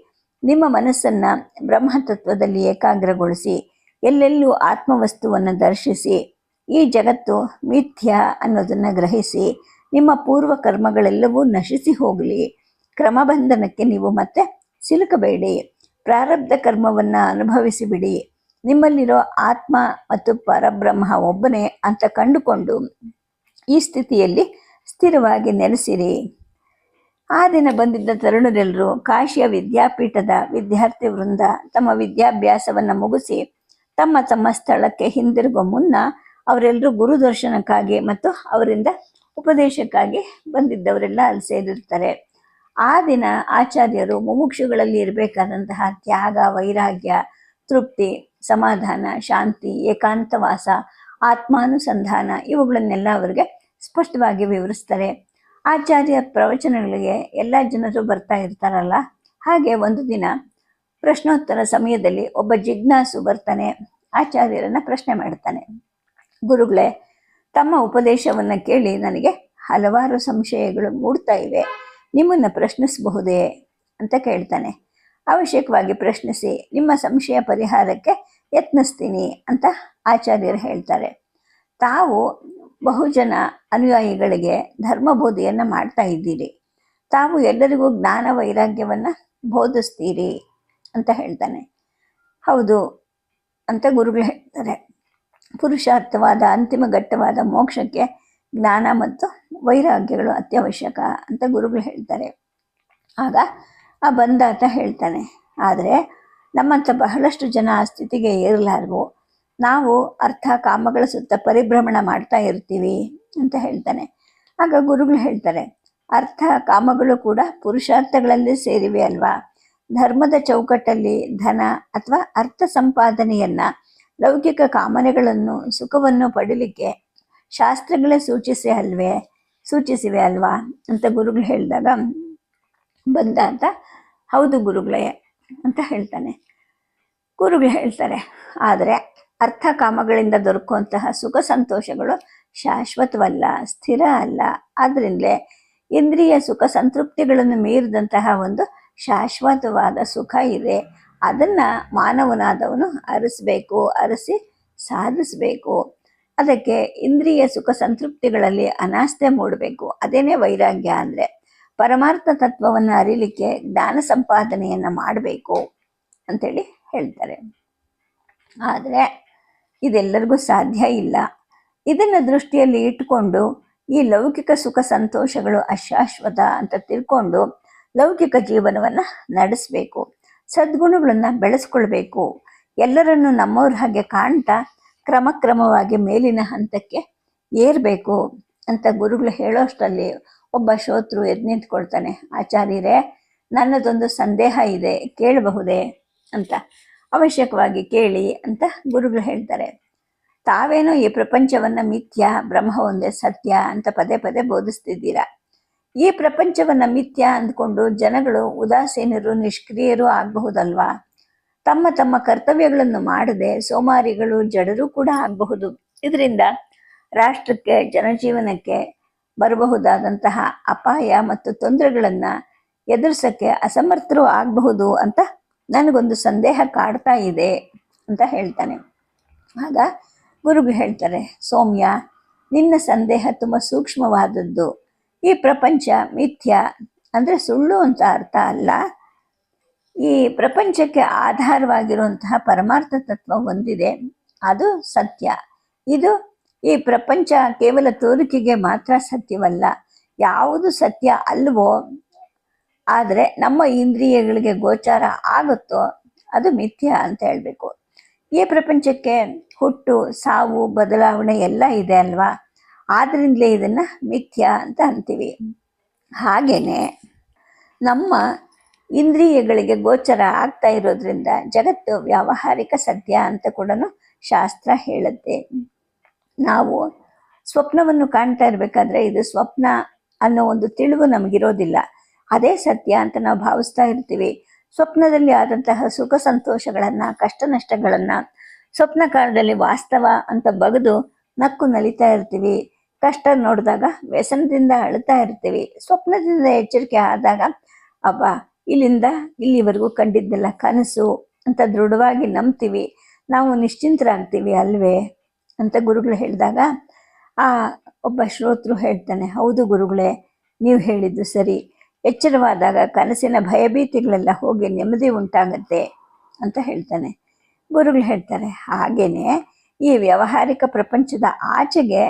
[SPEAKER 1] ನಿಮ್ಮ ಮನಸ್ಸನ್ನು ಬ್ರಹ್ಮತತ್ವದಲ್ಲಿ ಏಕಾಗ್ರಗೊಳಿಸಿ ಎಲ್ಲೆಲ್ಲೂ ಆತ್ಮವಸ್ತುವನ್ನು ದರ್ಶಿಸಿ ಈ ಜಗತ್ತು ಮಿಥ್ಯ ಅನ್ನೋದನ್ನು ಗ್ರಹಿಸಿ ನಿಮ್ಮ ಪೂರ್ವ ಕರ್ಮಗಳೆಲ್ಲವೂ ನಶಿಸಿ ಹೋಗಲಿ. ಕ್ರಮಬಂಧನಕ್ಕೆ ನೀವು ಮತ್ತೆ ಸಿಲುಕಬೇಡಿ. ಪ್ರಾರಬ್ಧ ಕರ್ಮವನ್ನು ಅನುಭವಿಸಿಬಿಡಿ. ನಿಮ್ಮಲ್ಲಿರೋ ಆತ್ಮ ಮತ್ತು ಪರಬ್ರಹ್ಮ ಒಬ್ಬನೇ ಅಂತ ಕಂಡುಕೊಂಡು ಈ ಸ್ಥಿತಿಯಲ್ಲಿ ಸ್ಥಿರವಾಗಿ ನೆಲೆಸಿರಿ. ಆ ದಿನ ಬಂದಿದ್ದ ತರುಣರೆಲ್ಲರೂ ಕಾಶಿಯ ವಿದ್ಯಾಪೀಠದ ವಿದ್ಯಾರ್ಥಿ ವೃಂದ ತಮ್ಮ ವಿದ್ಯಾಭ್ಯಾಸವನ್ನು ಮುಗಿಸಿ ತಮ್ಮ ತಮ್ಮ ಸ್ಥಳಕ್ಕೆ ಹಿಂದಿರುಗೋ ಮುನ್ನ ಅವರೆಲ್ಲರೂ ಗುರುದರ್ಶನಕ್ಕಾಗಿ ಮತ್ತು ಅವರಿಂದ ಉಪದೇಶಕ್ಕಾಗಿ ಬಂದಿದ್ದವರೆಲ್ಲ ಅಲ್ಲಿ ಸೇರಿರ್ತಾರೆ. ಆ ದಿನ ಆಚಾರ್ಯರು ಮುಮುಕ್ಷುಗಳಲ್ಲಿ ಇರಬೇಕಾದಂತಹ ತ್ಯಾಗ, ವೈರಾಗ್ಯ, ತೃಪ್ತಿ, ಸಮಾಧಾನ, ಶಾಂತಿ, ಏಕಾಂತವಾಸ, ಆತ್ಮಾನುಸಂಧಾನ ಇವುಗಳನ್ನೆಲ್ಲ ಅವರಿಗೆ ಸ್ಪಷ್ಟವಾಗಿ ವಿವರಿಸ್ತಾರೆ. ಆಚಾರ್ಯ ಪ್ರವಚನಗಳಿಗೆ ಎಲ್ಲ ಜನರು ಬರ್ತಾ ಇರ್ತಾರಲ್ಲ, ಹಾಗೆ ಒಂದು ದಿನ ಪ್ರಶ್ನೋತ್ತರ ಸಮಯದಲ್ಲಿ ಒಬ್ಬ ಜಿಜ್ಞಾಸು ಬರ್ತಾನೆ. ಆಚಾರ್ಯರನ್ನ ಪ್ರಶ್ನೆ ಮಾಡ್ತಾನೆ. ಗುರುಗಳೇ, ತಮ್ಮ ಉಪದೇಶವನ್ನು ಕೇಳಿ ನನಗೆ ಹಲವಾರು ಸಂಶಯಗಳು ಮೂಡ್ತಾ ಇವೆ, ನಿಮ್ಮನ್ನು ಪ್ರಶ್ನಿಸಬಹುದೇ ಅಂತ ಕೇಳ್ತಾನೆ. ಅವಶ್ಯಕವಾಗಿ ಪ್ರಶ್ನಿಸಿ, ನಿಮ್ಮ ಸಂಶಯ ಪರಿಹಾರಕ್ಕೆ ಯತ್ನಿಸ್ತೀನಿ ಅಂತ ಆಚಾರ್ಯರು ಹೇಳ್ತಾರೆ. ತಾವು ಬಹುಜನ ಅನುಯಾಯಿಗಳಿಗೆ ಧರ್ಮಬೋಧೆಯನ್ನು ಮಾಡ್ತಾ ಇದ್ದೀರಿ, ತಾವು ಎಲ್ಲರಿಗೂ ಜ್ಞಾನ ವೈರಾಗ್ಯವನ್ನು ಬೋಧಿಸ್ತೀರಿ ಅಂತ ಹೇಳ್ತಾನೆ. ಹೌದು ಅಂತ ಗುರುಗಳು ಹೇಳ್ತಾರೆ. ಪುರುಷಾರ್ಥವಾದ ಅಂತಿಮ ಘಟ್ಟವಾದ ಮೋಕ್ಷಕ್ಕೆ ಜ್ಞಾನ ಮತ್ತು ವೈರಾಗ್ಯಗಳು ಅತ್ಯವಶ್ಯಕ ಅಂತ ಗುರುಗಳು ಹೇಳ್ತಾರೆ. ಆಗ ಆ ಬಂದಾತ ಹೇಳ್ತಾನೆ, ಆದರೆ ನಮ್ಮಂಥ ಬಹಳಷ್ಟು ಜನ ಆ ಸ್ಥಿತಿಗೆ ಏರಲಾರವು, ನಾವು ಅರ್ಥ ಕಾಮಗಳ ಸುತ್ತ ಪರಿಭ್ರಮಣ ಮಾಡ್ತಾ ಇರ್ತೀವಿ ಅಂತ ಹೇಳ್ತಾನೆ. ಆಗ ಗುರುಗಳು ಹೇಳ್ತಾರೆ, ಅರ್ಥ ಕಾಮಗಳು ಕೂಡ ಪುರುಷಾರ್ಥಗಳಲ್ಲಿ ಸೇರಿವೆ ಅಲ್ವಾ. ಧರ್ಮದ ಚೌಕಟ್ಟಲ್ಲಿ ಧನ ಅಥವಾ ಅರ್ಥ ಸಂಪಾದನೆಯನ್ನು, ಲೌಕಿಕ ಕಾಮನೆಗಳನ್ನು, ಸುಖವನ್ನು ಪಡೀಲಿಕ್ಕೆ ಶಾಸ್ತ್ರಗಳೇ ಸೂಚಿಸಿವೆ ಅಲ್ವಾ ಅಂತ ಗುರುಗಳು ಹೇಳಿದಾಗ ಬಂದ ಅಂತ ಹೌದು ಗುರುಗಳೇ ಅಂತ ಹೇಳ್ತಾನೆ. ಗುರುಗಳು ಹೇಳ್ತಾರೆ, ಆದರೆ ಅರ್ಥ ಕಾಮಗಳಿಂದ ದೊರಕುವಂತಹ ಸುಖ ಸಂತೋಷಗಳು ಶಾಶ್ವತವಲ್ಲ, ಸ್ಥಿರ ಅಲ್ಲ. ಆದ್ದರಿಂದಲೇ ಇಂದ್ರಿಯ ಸುಖ ಸಂತೃಪ್ತಿಗಳನ್ನು ಮೀರಿದಂತಹ ಒಂದು ಶಾಶ್ವತವಾದ ಸುಖ ಇದೆ. ಅದನ್ನು ಮಾನವನಾದವನು ಅರಸಿ ಸಾಧಿಸಬೇಕು. ಅದಕ್ಕೆ ಇಂದ್ರಿಯ ಸುಖ ಸಂತೃಪ್ತಿಗಳಲ್ಲಿ ಅನಾಸ್ಥೆ ಮೂಡಬೇಕು. ಅದೇನೇ ವೈರಾಗ್ಯ ಅಂದರೆ. ಪರಮಾರ್ಥ ತತ್ವವನ್ನು ಅರಿಲಿಕ್ಕೆ ಜ್ಞಾನ ಸಂಪಾದನೆಯನ್ನು ಮಾಡಬೇಕು ಅಂತೇಳಿ ಹೇಳ್ತಾರೆ. ಆದರೆ ಇದೆಲ್ಲರಿಗೂ ಸಾಧ್ಯ ಇಲ್ಲ. ಇದನ್ನು ದೃಷ್ಟಿಯಲ್ಲಿ ಇಟ್ಟುಕೊಂಡು ಈ ಲೌಕಿಕ ಸುಖ ಸಂತೋಷಗಳು ಅಶಾಶ್ವತ ಅಂತ ತಿಳ್ಕೊಂಡು ಲೌಕಿಕ ಜೀವನವನ್ನು ನಡೆಸಬೇಕು, ಸದ್ಗುಣಗಳನ್ನು ಬೆಳೆಸ್ಕೊಳ್ಬೇಕು, ಎಲ್ಲರನ್ನು ನಮ್ಮವ್ರ ಹಾಗೆ ಕಾಣ್ತಾ ಕ್ರಮವಾಗಿ ಮೇಲಿನ ಹಂತಕ್ಕೆ ಏರಬೇಕು ಅಂತ ಗುರುಗಳು ಹೇಳೋಷ್ಟರಲ್ಲಿ ಒಬ್ಬ ಶ್ರೋತೃ ಎದ್ದು ನಿಂತ್ಕೊಳ್ತಾನೆ. ಆಚಾರ್ಯರೇ, ನನ್ನದೊಂದು ಸಂದೇಹ ಇದೆ, ಕೇಳಬಹುದೇ ಅಂತ. ಅವಶ್ಯಕವಾಗಿ ಕೇಳಿ ಅಂತ ಗುರುಗಳು ಹೇಳ್ತಾರೆ. ತಾವೇನೋ ಈ ಪ್ರಪಂಚವನ್ನು ಮಿಥ್ಯ, ಬ್ರಹ್ಮ ಒಂದೇ ಸತ್ಯ ಅಂತ ಪದೇ ಪದೇ ಬೋಧಿಸ್ತಿದ್ದೀರಾ. ಈ ಪ್ರಪಂಚವನ್ನು ಮಿಥ್ಯ ಅಂದ್ಕೊಂಡು ಜನಗಳು ಉದಾಸೀನರು, ನಿಷ್ಕ್ರಿಯರು ಆಗಬಹುದಲ್ವಾ. ತಮ್ಮ ತಮ್ಮ ಕರ್ತವ್ಯಗಳನ್ನು ಮಾಡದೆ ಸೋಮಾರಿಗಳು, ಜಡರು ಕೂಡ ಆಗಬಹುದು. ಇದರಿಂದ ರಾಷ್ಟ್ರಕ್ಕೆ, ಜನಜೀವನಕ್ಕೆ ಬರಬಹುದಾದಂತಹ ಅಪಾಯ ಮತ್ತು ತೊಂದರೆಗಳನ್ನು ಎದುರಿಸೋಕ್ಕೆ ಅಸಮರ್ಥರು ಆಗಬಹುದು ಅಂತ ನನಗೊಂದು ಸಂದೇಹ ಕಾಡ್ತಾ ಇದೆ ಅಂತ ಹೇಳ್ತಾನೆ. ಆಗ ಗುರುಗಳು ಹೇಳ್ತಾರೆ, ಸೌಮ್ಯ, ನಿನ್ನ ಸಂದೇಹ ತುಂಬ ಸೂಕ್ಷ್ಮವಾದದ್ದು. ಈ ಪ್ರಪಂಚ ಮಿಥ್ಯ ಅಂದರೆ ಸುಳ್ಳು ಅಂತ ಅರ್ಥ ಅಲ್ಲ. ಈ ಪ್ರಪಂಚಕ್ಕೆ ಆಧಾರವಾಗಿರುವಂತಹ ಪರಮಾರ್ಥ ತತ್ವ ಒಂದಿದೆ, ಅದು ಸತ್ಯ. ಈ ಪ್ರಪಂಚ ಕೇವಲ ತೋರಿಕೆಗೆ ಮಾತ್ರ ಸತ್ಯವಲ್ಲ. ಯಾವುದು ಸತ್ಯ ಅಲ್ವೋ, ಆದರೆ ನಮ್ಮ ಇಂದ್ರಿಯಗಳಿಗೆ ಗೋಚಾರ ಆಗುತ್ತೋ ಅದು ಮಿಥ್ಯ ಅಂತ ಹೇಳಬೇಕು. ಈ ಪ್ರಪಂಚಕ್ಕೆ ಹುಟ್ಟು, ಸಾವು, ಬದಲಾವಣೆ ಎಲ್ಲ ಇದೆ ಅಲ್ವಾ. ಆದ್ರಿಂದಲೇ ಇದನ್ನು ಮಿಥ್ಯ ಅಂತ ಅಂತೀವಿ. ಹಾಗೇನೆ ನಮ್ಮ ಇಂದ್ರಿಯಗಳಿಗೆ ಗೋಚರ ಆಗ್ತಾ ಇರೋದ್ರಿಂದ ಜಗತ್ತು ವ್ಯಾವಹಾರಿಕ ಸತ್ಯ ಅಂತ ಕೂಡ ಶಾಸ್ತ್ರ ಹೇಳುತ್ತೆ. ನಾವು ಸ್ವಪ್ನವನ್ನು ಕಾಣ್ತಾ ಇರಬೇಕಾದ್ರೆ ಇದು ಸ್ವಪ್ನ ಅನ್ನೋ ಒಂದು ತಿಳಿವು ನಮಗಿರೋದಿಲ್ಲ. ಅದೇ ಸತ್ಯ ಅಂತ ನಾವು ಭಾವಿಸ್ತಾ ಇರ್ತೀವಿ. ಸ್ವಪ್ನದಲ್ಲಿ ಆದಂತಹ ಸುಖ ಸಂತೋಷಗಳನ್ನು, ಕಷ್ಟ ನಷ್ಟಗಳನ್ನು ಸ್ವಪ್ನ ಕಾಲದಲ್ಲಿ ವಾಸ್ತವ ಅಂತ ಬಗೆದು ನಕ್ಕು ನಲಿತಾ ಇರ್ತೀವಿ. ಕಷ್ಟ ನೋಡಿದಾಗ ವ್ಯಸನದಿಂದ ಅಳ್ತಾ ಇರ್ತೀವಿ. ಸ್ವಪ್ನದಿಂದ ಎಚ್ಚರಿಕೆ ಆದಾಗ ಅಬ್ಬಾ, ಇಲ್ಲಿಂದ ಇಲ್ಲಿವರೆಗೂ ಕಂಡಿದ್ದೆಲ್ಲ ಕನಸು ಅಂತ ದೃಢವಾಗಿ ನಂಬ್ತೀವಿ. ನಾವು ನಿಶ್ಚಿಂತರಾಗ್ತೀವಿ ಅಲ್ವೇ ಅಂತ ಗುರುಗಳು ಹೇಳಿದಾಗ ಆ ಒಬ್ಬ ಶ್ರೋತೃ ಹೇಳ್ತಾನೆ, ಹೌದು ಗುರುಗಳೇ, ನೀವು ಹೇಳಿದ್ದು ಸರಿ. ಎಚ್ಚರವಾದಾಗ ಕನಸಿನ ಭಯಭೀತಿಗಳೆಲ್ಲ ಹೋಗಿ ನೆಮ್ಮದಿ ಉಂಟಾಗತ್ತೆ ಅಂತ ಹೇಳ್ತಾನೆ. ಗುರುಗಳು ಹೇಳ್ತಾರೆ, ಹಾಗೇನೆ ಈ ವ್ಯಾವಹಾರಿಕ ಪ್ರಪಂಚದ ಆಚೆಗೆ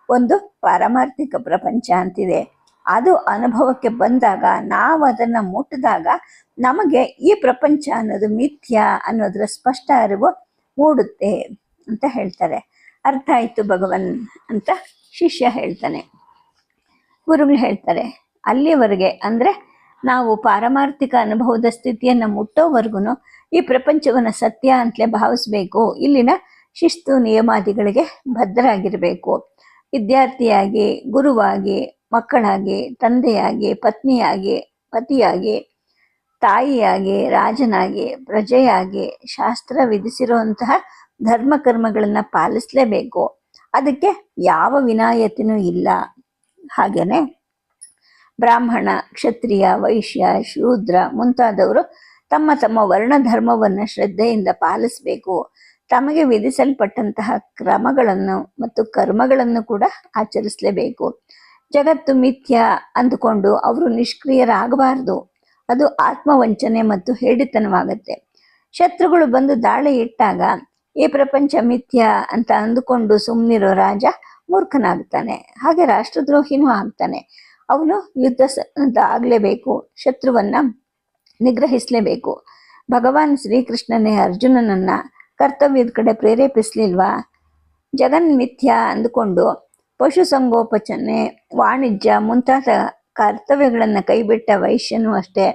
[SPEAKER 1] ಒಂದು ಪಾರಮಾರ್ಥಿಕ ಪ್ರಪಂಚ ಅಂತಿದೆ. ಅದು ಅನುಭವಕ್ಕೆ ಬಂದಾಗ, ನಾವು ಅದನ್ನು ಮುಟ್ಟಿದಾಗ ನಮಗೆ ಈ ಪ್ರಪಂಚ ಅನ್ನೋದು ಮಿಥ್ಯ ಅನ್ನೋದರ ಸ್ಪಷ್ಟ ಅರಿವು ಮೂಡುತ್ತೆ ಅಂತ ಹೇಳ್ತಾರೆ. ಅರ್ಥ ಆಯಿತು ಭಗವನ್ ಅಂತ ಶಿಷ್ಯ ಹೇಳ್ತಾನೆ. ಗುರುಗಳು ಹೇಳ್ತಾರೆ, ಅಲ್ಲಿಯವರೆಗೆ ಅಂದರೆ ನಾವು ಪಾರಮಾರ್ಥಿಕ ಅನುಭವದ ಸ್ಥಿತಿಯನ್ನು ಮುಟ್ಟೋವರೆಗೂ ಈ ಪ್ರಪಂಚವನ್ನು ಸತ್ಯ ಅಂತಲೇ ಭಾವಿಸ್ಬೇಕು. ಇಲ್ಲಿನ ಶಿಸ್ತು ನಿಯಮಾದಿಗಳಿಗೆ ಬದ್ಧರಾಗಿರಬೇಕು. ವಿದ್ಯಾರ್ಥಿಯಾಗಿ, ಗುರುವಾಗಿ, ಮಕ್ಕಳಾಗಿ, ತಂದೆಯಾಗಿ, ಪತ್ನಿಯಾಗಿ, ಪತಿಯಾಗಿ, ತಾಯಿಯಾಗಿ, ರಾಜನಾಗಿ, ಪ್ರಜೆಯಾಗಿ, ಶಾಸ್ತ್ರ ವಿಧಿಸಿರುವಂತಹ ಧರ್ಮ ಕರ್ಮಗಳನ್ನು ಪಾಲಿಸಲೇಬೇಕು. ಅದಕ್ಕೆ ಯಾವ ವಿನಾಯಿತಿನೂ ಇಲ್ಲ. ಹಾಗೇನೆ ಬ್ರಾಹ್ಮಣ, ಕ್ಷತ್ರಿಯ, ವೈಶ್ಯ, ಶೂದ್ರ ಮುಂತಾದವರು ತಮ್ಮ ತಮ್ಮ ವರ್ಣ ಧರ್ಮವನ್ನು ಶ್ರದ್ಧೆಯಿಂದ ಪಾಲಿಸಬೇಕು. ತಮಗೆ ವಿಧಿಸಲ್ಪಟ್ಟಂತಹ ಕ್ರಮಗಳನ್ನು ಮತ್ತು ಕರ್ಮಗಳನ್ನು ಕೂಡ ಆಚರಿಸಲೇಬೇಕು. ಜಗತ್ತು ಮಿಥ್ಯ ಅಂದುಕೊಂಡು ಅವರು ನಿಷ್ಕ್ರಿಯರಾಗಬಾರದು. ಅದು ಆತ್ಮವಂಚನೆ ಮತ್ತು ಹೇಡಿತನವಾಗತ್ತೆ. ಶತ್ರುಗಳು ಬಂದು ದಾಳಿ ಇಟ್ಟಾಗ ಈ ಪ್ರಪಂಚ ಮಿಥ್ಯ ಅಂತ ಅಂದುಕೊಂಡು ಸುಮ್ಮನಿರೋ ರಾಜ ಮೂರ್ಖನಾಗ್ತಾನೆ, ಹಾಗೆ ರಾಷ್ಟ್ರದ್ರೋಹಿನೂ ಆಗ್ತಾನೆ. ಅವನು ಯುದ್ಧ ಅಂತ ಆಗಲೇಬೇಕು, ಶತ್ರುವನ್ನ ನಿಗ್ರಹಿಸಲೇಬೇಕು. ಭಗವಾನ್ ಶ್ರೀಕೃಷ್ಣನೇ ಅರ್ಜುನನನ್ನ ಕರ್ತವ್ಯದ ಕಡೆ ಪ್ರೇರೇಪಿಸ್ಲಿಲ್ವಾ? ಜಗನ್ಮಿಥ್ಯ ಅಂದುಕೊಂಡು ಪಶುಸಂಗೋಪಚನೆ, ವಾಣಿಜ್ಯ ಮುಂತಾದ ಕರ್ತವ್ಯಗಳನ್ನು ಕೈಬಿಟ್ಟ ವೈಶ್ಯನೂ ಅಷ್ಟೇ.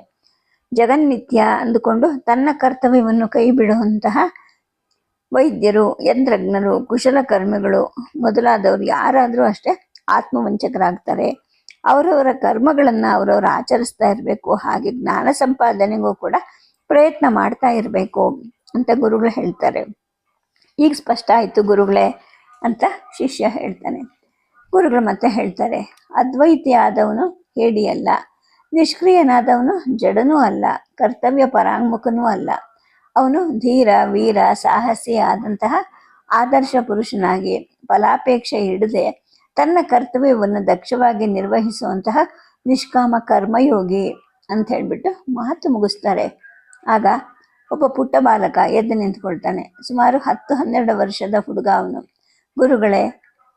[SPEAKER 1] ಜಗನ್ಮಿಥ್ಯ ಅಂದುಕೊಂಡು ತನ್ನ ಕರ್ತವ್ಯವನ್ನು ಕೈ ಬಿಡುವಂತಹ ವೈದ್ಯರು, ಯಂತ್ರಜ್ಞರು, ಕುಶಲಕರ್ಮಿಗಳು ಮೊದಲಾದವರು ಯಾರಾದರೂ ಅಷ್ಟೇ ಆತ್ಮವಂಚಕರಾಗ್ತಾರೆ. ಅವರವರ ಕರ್ಮಗಳನ್ನು ಅವರವರು ಆಚರಿಸ್ತಾ ಇರಬೇಕು. ಹಾಗೆ ಜ್ಞಾನ ಸಂಪಾದನೆಗೂ ಕೂಡ ಪ್ರಯತ್ನ ಮಾಡ್ತಾ ಇರಬೇಕು ಅಂತ ಗುರುಗಳು ಹೇಳ್ತಾರೆ. ಈಗ ಸ್ಪಷ್ಟ ಆಯಿತು ಗುರುಗಳೇ ಅಂತ ಶಿಷ್ಯ ಹೇಳ್ತಾನೆ. ಗುರುಗಳು ಮತ್ತೆ ಹೇಳ್ತಾರೆ, ಅದ್ವೈತಿ ಆದವನು ಹೇಡಿಯಲ್ಲ, ನಿಷ್ಕ್ರಿಯನಾದವನು ಜಡನೂ ಅಲ್ಲ, ಕರ್ತವ್ಯ ಪರಾಂಗುಖನೂ ಅಲ್ಲ. ಅವನು ಧೀರ, ವೀರ, ಸಾಹಸಿ ಆದಂತಹ ಆದರ್ಶ ಪುರುಷನಾಗಿ ಫಲಾಪೇಕ್ಷೆ ಹಿಡದೆ ತನ್ನ ಕರ್ತವ್ಯವನ್ನು ದಕ್ಷವಾಗಿ ನಿರ್ವಹಿಸುವಂತಹ ನಿಷ್ಕಾಮ ಕರ್ಮಯೋಗಿ ಅಂತ ಹೇಳ್ಬಿಟ್ಟು ಮಾತು ಮುಗಿಸ್ತಾರೆ. ಆಗ ಒಬ್ಬ ಪುಟ್ಟ ಬಾಲಕ ಎದ್ದು ನಿಂತ್ಕೊಳ್ತಾನೆ. ಸುಮಾರು 10-12 ವರ್ಷದ ಹುಡುಗ ಅವನು. ಗುರುಗಳೇ,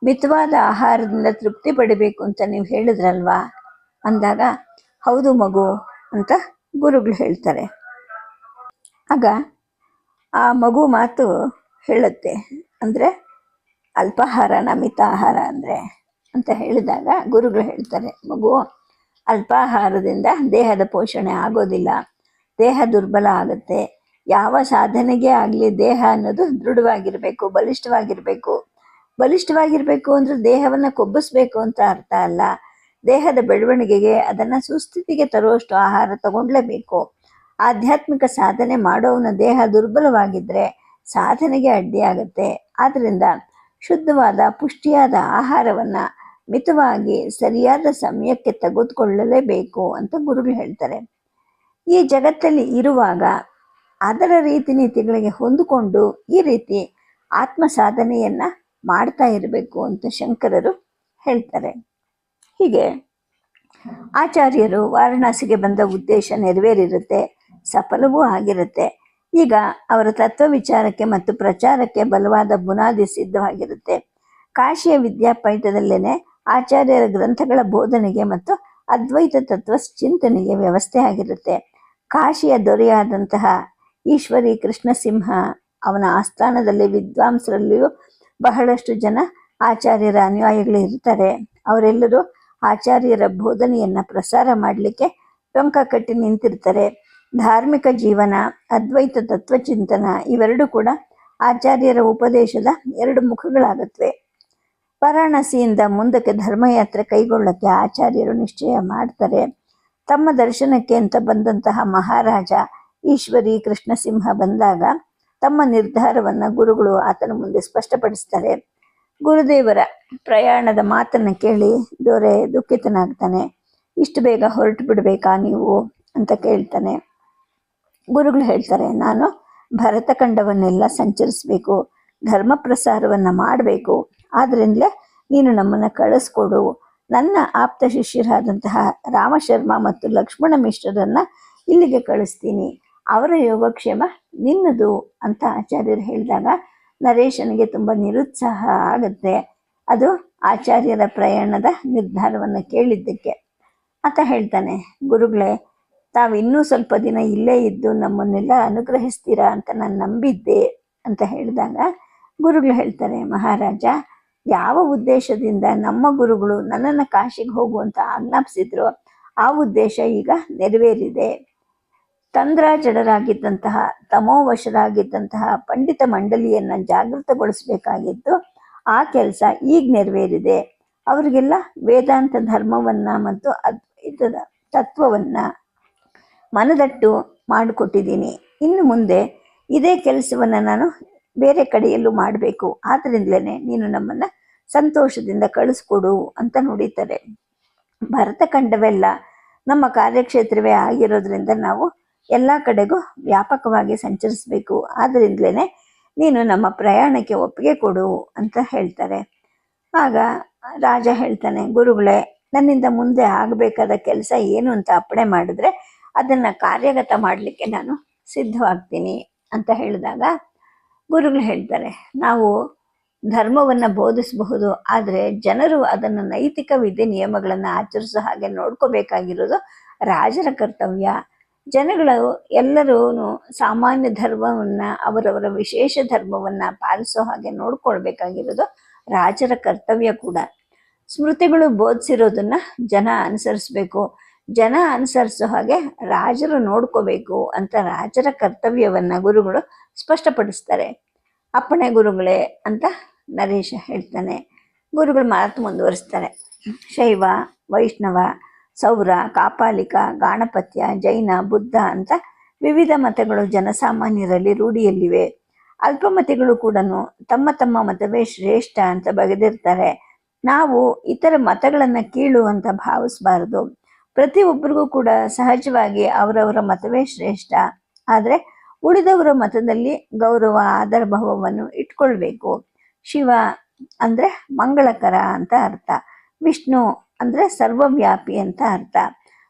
[SPEAKER 1] ಮಿತವಾದ ಆಹಾರದಿಂದ ತೃಪ್ತಿ ಪಡಿಬೇಕು ಅಂತ ನೀವು ಹೇಳಿದ್ರಲ್ವಾ ಅಂದಾಗ, ಹೌದು ಮಗು ಅಂತ ಗುರುಗಳು ಹೇಳ್ತಾರೆ. ಆಗ ಆ ಮಗು ಮಾತು ಹೇಳುತ್ತೆ, ಅಂದರೆ ಅಲ್ಪಾಹಾರನ ಮಿತಾಹಾರ ಅಂದರೆ ಅಂತ ಹೇಳಿದಾಗ ಗುರುಗಳು ಹೇಳ್ತಾರೆ, ಮಗು, ಅಲ್ಪಾಹಾರದಿಂದ ದೇಹದ ಪೋಷಣೆ ಆಗೋದಿಲ್ಲ, ದೇಹ ದುರ್ಬಲ ಆಗುತ್ತೆ. ಯಾವ ಸಾಧನೆಗೆ ಆಗಲಿ ದೇಹ ಅನ್ನೋದು ದೃಢವಾಗಿರಬೇಕು, ಬಲಿಷ್ಠವಾಗಿರಬೇಕು. ಬಲಿಷ್ಠವಾಗಿರಬೇಕು ಅಂದರೆ ದೇಹವನ್ನು ಕೊಬ್ಬಿಸ್ಬೇಕು ಅಂತ ಅರ್ಥ ಅಲ್ಲ. ದೇಹದ ಬೆಳವಣಿಗೆಗೆ ಅದನ್ನು ಸುಸ್ಥಿತಿಗೆ ತರುವಷ್ಟು ಆಹಾರ ತಗೊಂಡ್ಲೇಬೇಕು. ಆಧ್ಯಾತ್ಮಿಕ ಸಾಧನೆ ಮಾಡೋವನ ದೇಹ ದುರ್ಬಲವಾಗಿದ್ದರೆ ಸಾಧನೆಗೆ ಅಡ್ಡಿಯಾಗುತ್ತೆ. ಆದ್ದರಿಂದ ಶುದ್ಧವಾದ ಪುಷ್ಟಿಯಾದ ಆಹಾರವನ್ನು ಮಿತವಾಗಿ ಸರಿಯಾದ ಸಮಯಕ್ಕೆ ತೆಗೆದುಕೊಳ್ಳಲೇಬೇಕು ಅಂತ ಗುರುಗಳು ಹೇಳ್ತಾರೆ. ಈ ಜಗತ್ತಲ್ಲಿ ಇರುವಾಗ ಅದರ ರೀತಿ ನೀತಿಗಳಿಗೆ ಹೊಂದಿಕೊಂಡು ಈ ರೀತಿ ಆತ್ಮ ಸಾಧನೆಯನ್ನು ಮಾಡ್ತಾ ಇರಬೇಕು ಅಂತ ಶಂಕರರು ಹೇಳ್ತಾರೆ. ಹೀಗೆ ಆಚಾರ್ಯರು ವಾರಣಾಸಿಗೆ ಬಂದ ಉದ್ದೇಶ ನೆರವೇರಿರುತ್ತೆ, ಸಫಲವೂ ಆಗಿರುತ್ತೆ. ಈಗ ಅವರ ತತ್ವ ವಿಚಾರಕ್ಕೆ ಮತ್ತು ಪ್ರಚಾರಕ್ಕೆ ಬಲವಾದ ಬುನಾದಿ ಸಿದ್ಧವಾಗಿರುತ್ತೆ. ಕಾಶಿಯ ವಿದ್ಯಾಪೀಠದಲ್ಲೇನೆ ಆಚಾರ್ಯರ ಗ್ರಂಥಗಳ ಬೋಧನೆಗೆ ಮತ್ತು ಅದ್ವೈತ ತತ್ವ ಚಿಂತನೆಗೆ ವ್ಯವಸ್ಥೆ ಆಗಿರುತ್ತೆ. ಕಾಶಿಯ ದೊರೆಯಾದಂತಹ ಈಶ್ವರಿ ಕೃಷ್ಣಸಿಂಹ ಅವನ ಆಸ್ಥಾನದಲ್ಲಿ ವಿದ್ವಾಂಸರಲ್ಲಿಯೂ ಬಹಳಷ್ಟು ಜನ ಆಚಾರ್ಯರ ಅನುಯಾಯಿಗಳು ಇರ್ತಾರೆ. ಅವರೆಲ್ಲರೂ ಆಚಾರ್ಯರ ಬೋಧನೆಯನ್ನು ಪ್ರಸಾರ ಮಾಡಲಿಕ್ಕೆ ಟೊಂಕ ಕಟ್ಟಿ ನಿಂತಿರ್ತಾರೆ. ಧಾರ್ಮಿಕ ಜೀವನ, ಅದ್ವೈತ ತತ್ವಚಿಂತನ ಇವೆರಡೂ ಕೂಡ ಆಚಾರ್ಯರ ಉಪದೇಶದ 2 ಮುಖಗಳಾಗುತ್ತವೆ. ವಾರಾಣಸಿಯಿಂದ ಮುಂದಕ್ಕೆ ಧರ್ಮಯಾತ್ರೆ ಕೈಗೊಳ್ಳಕ್ಕೆ ಆಚಾರ್ಯರು ನಿಶ್ಚಯ ಮಾಡ್ತಾರೆ. ತಮ್ಮ ದರ್ಶನಕ್ಕೆ ಅಂತ ಬಂದಂತಹ ಮಹಾರಾಜ ಈಶ್ವರಿ ಕೃಷ್ಣಸಿಂಹ ಬಂದಾಗ ತಮ್ಮ ನಿರ್ಧಾರವನ್ನು ಗುರುಗಳು ಆತನ ಮುಂದೆ ಸ್ಪಷ್ಟಪಡಿಸ್ತಾರೆ. ಗುರುದೇವರ ಪ್ರಯಾಣದ ಮಾತನ್ನು ಕೇಳಿ ದೊರೆ ದುಃಖಿತನಾಗ್ತಾನೆ. ಇಷ್ಟು ಬೇಗ ಹೊರಟು ಬಿಡಬೇಕಾ ನೀವು ಅಂತ ಕೇಳ್ತಾನೆ. ಗುರುಗಳು ಹೇಳ್ತಾರೆ, ನಾನು ಭರತಖಂಡವನ್ನೆಲ್ಲ ಸಂಚರಿಸಬೇಕು, ಧರ್ಮ ಪ್ರಸಾರವನ್ನು ಮಾಡಬೇಕು. ಆದ್ದರಿಂದಲೇ ನೀನು ನಮ್ಮನ್ನು ಕಳಿಸ್ಕೊಡು. ನನ್ನ ಆಪ್ತ ಶಿಷ್ಯರಾದಂತಹ ರಾಮಶರ್ಮ ಮತ್ತು ಲಕ್ಷ್ಮಣ ಮಿಶ್ರರನ್ನು ಇಲ್ಲಿಗೆ ಕಳಿಸ್ತೀನಿ, ಅವರ ಯೋಗಕ್ಷೇಮ ನಿನ್ನದು ಅಂತ ಆಚಾರ್ಯರು ಹೇಳಿದಾಗ ನರೇಶನಿಗೆ ತುಂಬ ನಿರುತ್ಸಾಹ ಆಗುತ್ತೆ. ಅದು ಆಚಾರ್ಯರ ಪ್ರಯಾಣದ ನಿರ್ಧಾರವನ್ನು ಕೇಳಿದ್ದಕ್ಕೆ. ಆತ ಹೇಳ್ತಾನೆ, ಗುರುಗಳೇ, ತಾವು ಇನ್ನೂ ಸ್ವಲ್ಪ ದಿನ ಇಲ್ಲೇ ಇದ್ದು ನಮ್ಮನ್ನೆಲ್ಲ ಅನುಗ್ರಹಿಸ್ತೀರಾ ಅಂತ ನಾನು ನಂಬಿದ್ದೆ ಅಂತ ಹೇಳಿದಾಗ ಗುರುಗಳು ಹೇಳ್ತಾರೆ, ಮಹಾರಾಜ, ಯಾವ ಉದ್ದೇಶದಿಂದ ನಮ್ಮ ಗುರುಗಳು ನನ್ನನ್ನು ಕಾಶಿಗೆ ಹೋಗುವಂತ ಆಜ್ಞಾಪಿಸಿದ್ರು ಆ ಉದ್ದೇಶ ಈಗ ನೆರವೇರಿದೆ. ತಂದ್ರಾಜಡರಾಗಿದ್ದಂತಹ ತಮೋವಶರಾಗಿದ್ದಂತಹ ಪಂಡಿತ ಮಂಡಳಿಯನ್ನು ಜಾಗೃತಗೊಳಿಸಬೇಕಾಗಿದ್ದು ಆ ಕೆಲಸ ಈಗ ನೆರವೇರಿದೆ. ಅವರಿಗೆಲ್ಲ ವೇದಾಂತ ಧರ್ಮವನ್ನು ಮತ್ತು ಅದ್ವೈತದ ತತ್ವವನ್ನು ಮನದಟ್ಟು ಮಾಡಿಕೊಟ್ಟಿದ್ದೀನಿ. ಇನ್ನು ಮುಂದೆ ಇದೇ ಕೆಲಸವನ್ನು ನಾನು ಬೇರೆ ಕಡೆಯಲ್ಲೂ ಮಾಡಬೇಕು. ಆದ್ರಿಂದಲೇ ನೀನು ನಮ್ಮನ್ನು ಸಂತೋಷದಿಂದ ಕಳಿಸ್ಕೊಡು ಅಂತ ನುಡಿತಾರೆ. ಭರತಖಂಡವೆಲ್ಲ ನಮ್ಮ ಕಾರ್ಯಕ್ಷೇತ್ರವೇ ಆಗಿರೋದ್ರಿಂದ ನಾವು ಎಲ್ಲ ಕಡೆಗೂ ವ್ಯಾಪಕವಾಗಿ ಸಂಚರಿಸಬೇಕು. ಆದ್ದರಿಂದಲೇ ನೀನು ನಮ್ಮ ಪ್ರಯಾಣಕ್ಕೆ ಒಪ್ಪಿಗೆ ಕೊಡು ಅಂತ ಹೇಳ್ತಾರೆ. ಆಗ ರಾಜ ಹೇಳ್ತಾನೆ, ಗುರುಗಳೇ, ನನ್ನಿಂದ ಮುಂದೆ ಆಗಬೇಕಾದ ಕೆಲಸ ಏನು ಅಂತ ಅಪ್ಪಣೆ ಮಾಡಿದ್ರೆ ಅದನ್ನು ಕಾರ್ಯಗತ ಮಾಡಲಿಕ್ಕೆ ನಾನು ಸಿದ್ಧವಾಗ್ತೀನಿ ಅಂತ ಹೇಳಿದಾಗ ಗುರುಗಳು ಹೇಳ್ತಾರೆ, ನಾವು ಧರ್ಮವನ್ನು ಬೋಧಿಸಬಹುದು, ಆದರೆ ಜನರು ಅದನ್ನು ನೈತಿಕ ವಿಧಿ ನಿಯಮಗಳನ್ನು ಆಚರಿಸೋ ಹಾಗೆ ನೋಡ್ಕೋಬೇಕಾಗಿರೋದು ರಾಜರ ಕರ್ತವ್ಯ. ಜನಗಳು ಎಲ್ಲರೂ ಸಾಮಾನ್ಯ ಧರ್ಮವನ್ನು, ಅವರವರ ವಿಶೇಷ ಧರ್ಮವನ್ನು ಪಾಲಿಸೋ ಹಾಗೆ ನೋಡ್ಕೊಳ್ಬೇಕಾಗಿರೋದು ರಾಜರ ಕರ್ತವ್ಯ ಕೂಡ. ಸ್ಮೃತಿಗಳು ಬೋಧಿಸಿರೋದನ್ನ ಜನ ಅನುಸರಿಸ್ಬೇಕು, ಜನ ಅನುಸರಿಸೋ ಹಾಗೆ ರಾಜರು ನೋಡ್ಕೋಬೇಕು ಅಂತ ರಾಜರ ಕರ್ತವ್ಯವನ್ನ ಗುರುಗಳು ಸ್ಪಷ್ಟಪಡಿಸ್ತಾರೆ. ಅಪ್ಪಣೆ ಗುರುಗಳೇ ಅಂತ ನರೇಶ ಹೇಳ್ತಾನೆ. ಗುರುಗಳು ಮಾತು ಮುಂದುವರಿಸ್ತಾರೆ. ಶೈವ, ವೈಷ್ಣವ, ಸೌರ, ಕಾಪಾಲಿಕ, ಗಾಣಪತ್ಯ, ಜೈನ, ಬುದ್ಧ ಅಂತ ವಿವಿಧ ಮತಗಳು ಜನಸಾಮಾನ್ಯರಲ್ಲಿ ರೂಢಿಯಲ್ಲಿವೆ. ಅಲ್ಪಮತಿಗಳು ಕೂಡ ತಮ್ಮ ತಮ್ಮ ಮತವೇ ಶ್ರೇಷ್ಠ ಅಂತ ಬಗೆದಿರ್ತಾರೆ. ನಾವು ಇತರ ಮತಗಳನ್ನು ಕೀಳು ಅಂತ ಭಾವಿಸಬಾರದು. ಪ್ರತಿಯೊಬ್ಬರಿಗೂ ಕೂಡ ಸಹಜವಾಗಿ ಅವರವರ ಮತವೇ ಶ್ರೇಷ್ಠ. ಆದರೆ ಉಳಿದವರ ಮತದಲ್ಲಿ ಗೌರವ, ಆದರ ಭಾವವನ್ನು ಇಟ್ಕೊಳ್ಬೇಕು. ಶಿವ ಅಂದರೆ ಮಂಗಳಕರ ಅಂತ ಅರ್ಥ. ವಿಷ್ಣು ಅಂದರೆ ಸರ್ವವ್ಯಾಪಿ ಅಂತ ಅರ್ಥ.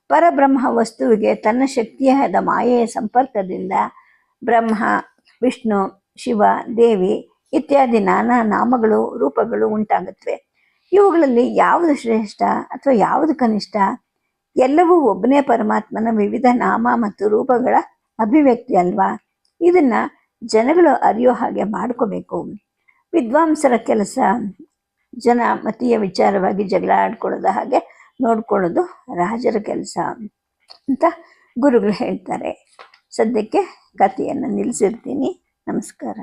[SPEAKER 1] ಪರಬ್ರಹ್ಮ ವಸ್ತುವಿಗೆ ತನ್ನ ಶಕ್ತಿಯಾದ ಮಾಯೆಯ ಸಂಪರ್ಕದಿಂದ ಬ್ರಹ್ಮ, ವಿಷ್ಣು, ಶಿವ, ದೇವಿ ಇತ್ಯಾದಿ ನಾನಾ ನಾಮಗಳು, ರೂಪಗಳು ಉಂಟಾಗುತ್ತವೆ. ಇವುಗಳಲ್ಲಿ ಯಾವುದು ಶ್ರೇಷ್ಠ ಅಥವಾ ಯಾವುದು ಕನಿಷ್ಠ? ಎಲ್ಲವೂ ಒಬ್ಬನೇ ಪರಮಾತ್ಮನ ವಿವಿಧ ನಾಮ ಮತ್ತು ರೂಪಗಳ ಅಭಿವ್ಯಕ್ತಿ ಅಲ್ವಾ? ಇದನ್ನ ಜನಗಳು ಅರಿಯೋ ಹಾಗೆ ಮಾಡ್ಕೋಬೇಕು. ವಿದ್ವಾಂಸರ ಕೆಲಸ ಜನಮತೀಯ ವಿಚಾರವಾಗಿ ಜಗಳ ಆಡ್ಕೊಳ್ಳೋದ ಹಾಗೆ ನೋಡ್ಕೊಳ್ಳೋದು ರಾಜರ ಕೆಲಸ ಅಂತ ಗುರುಗಳು ಹೇಳ್ತಾರೆ. ಸದ್ಯಕ್ಕೆ ಕಥೆಯನ್ನು ನಿಲ್ಲಿಸಿರ್ತೀನಿ. ನಮಸ್ಕಾರ.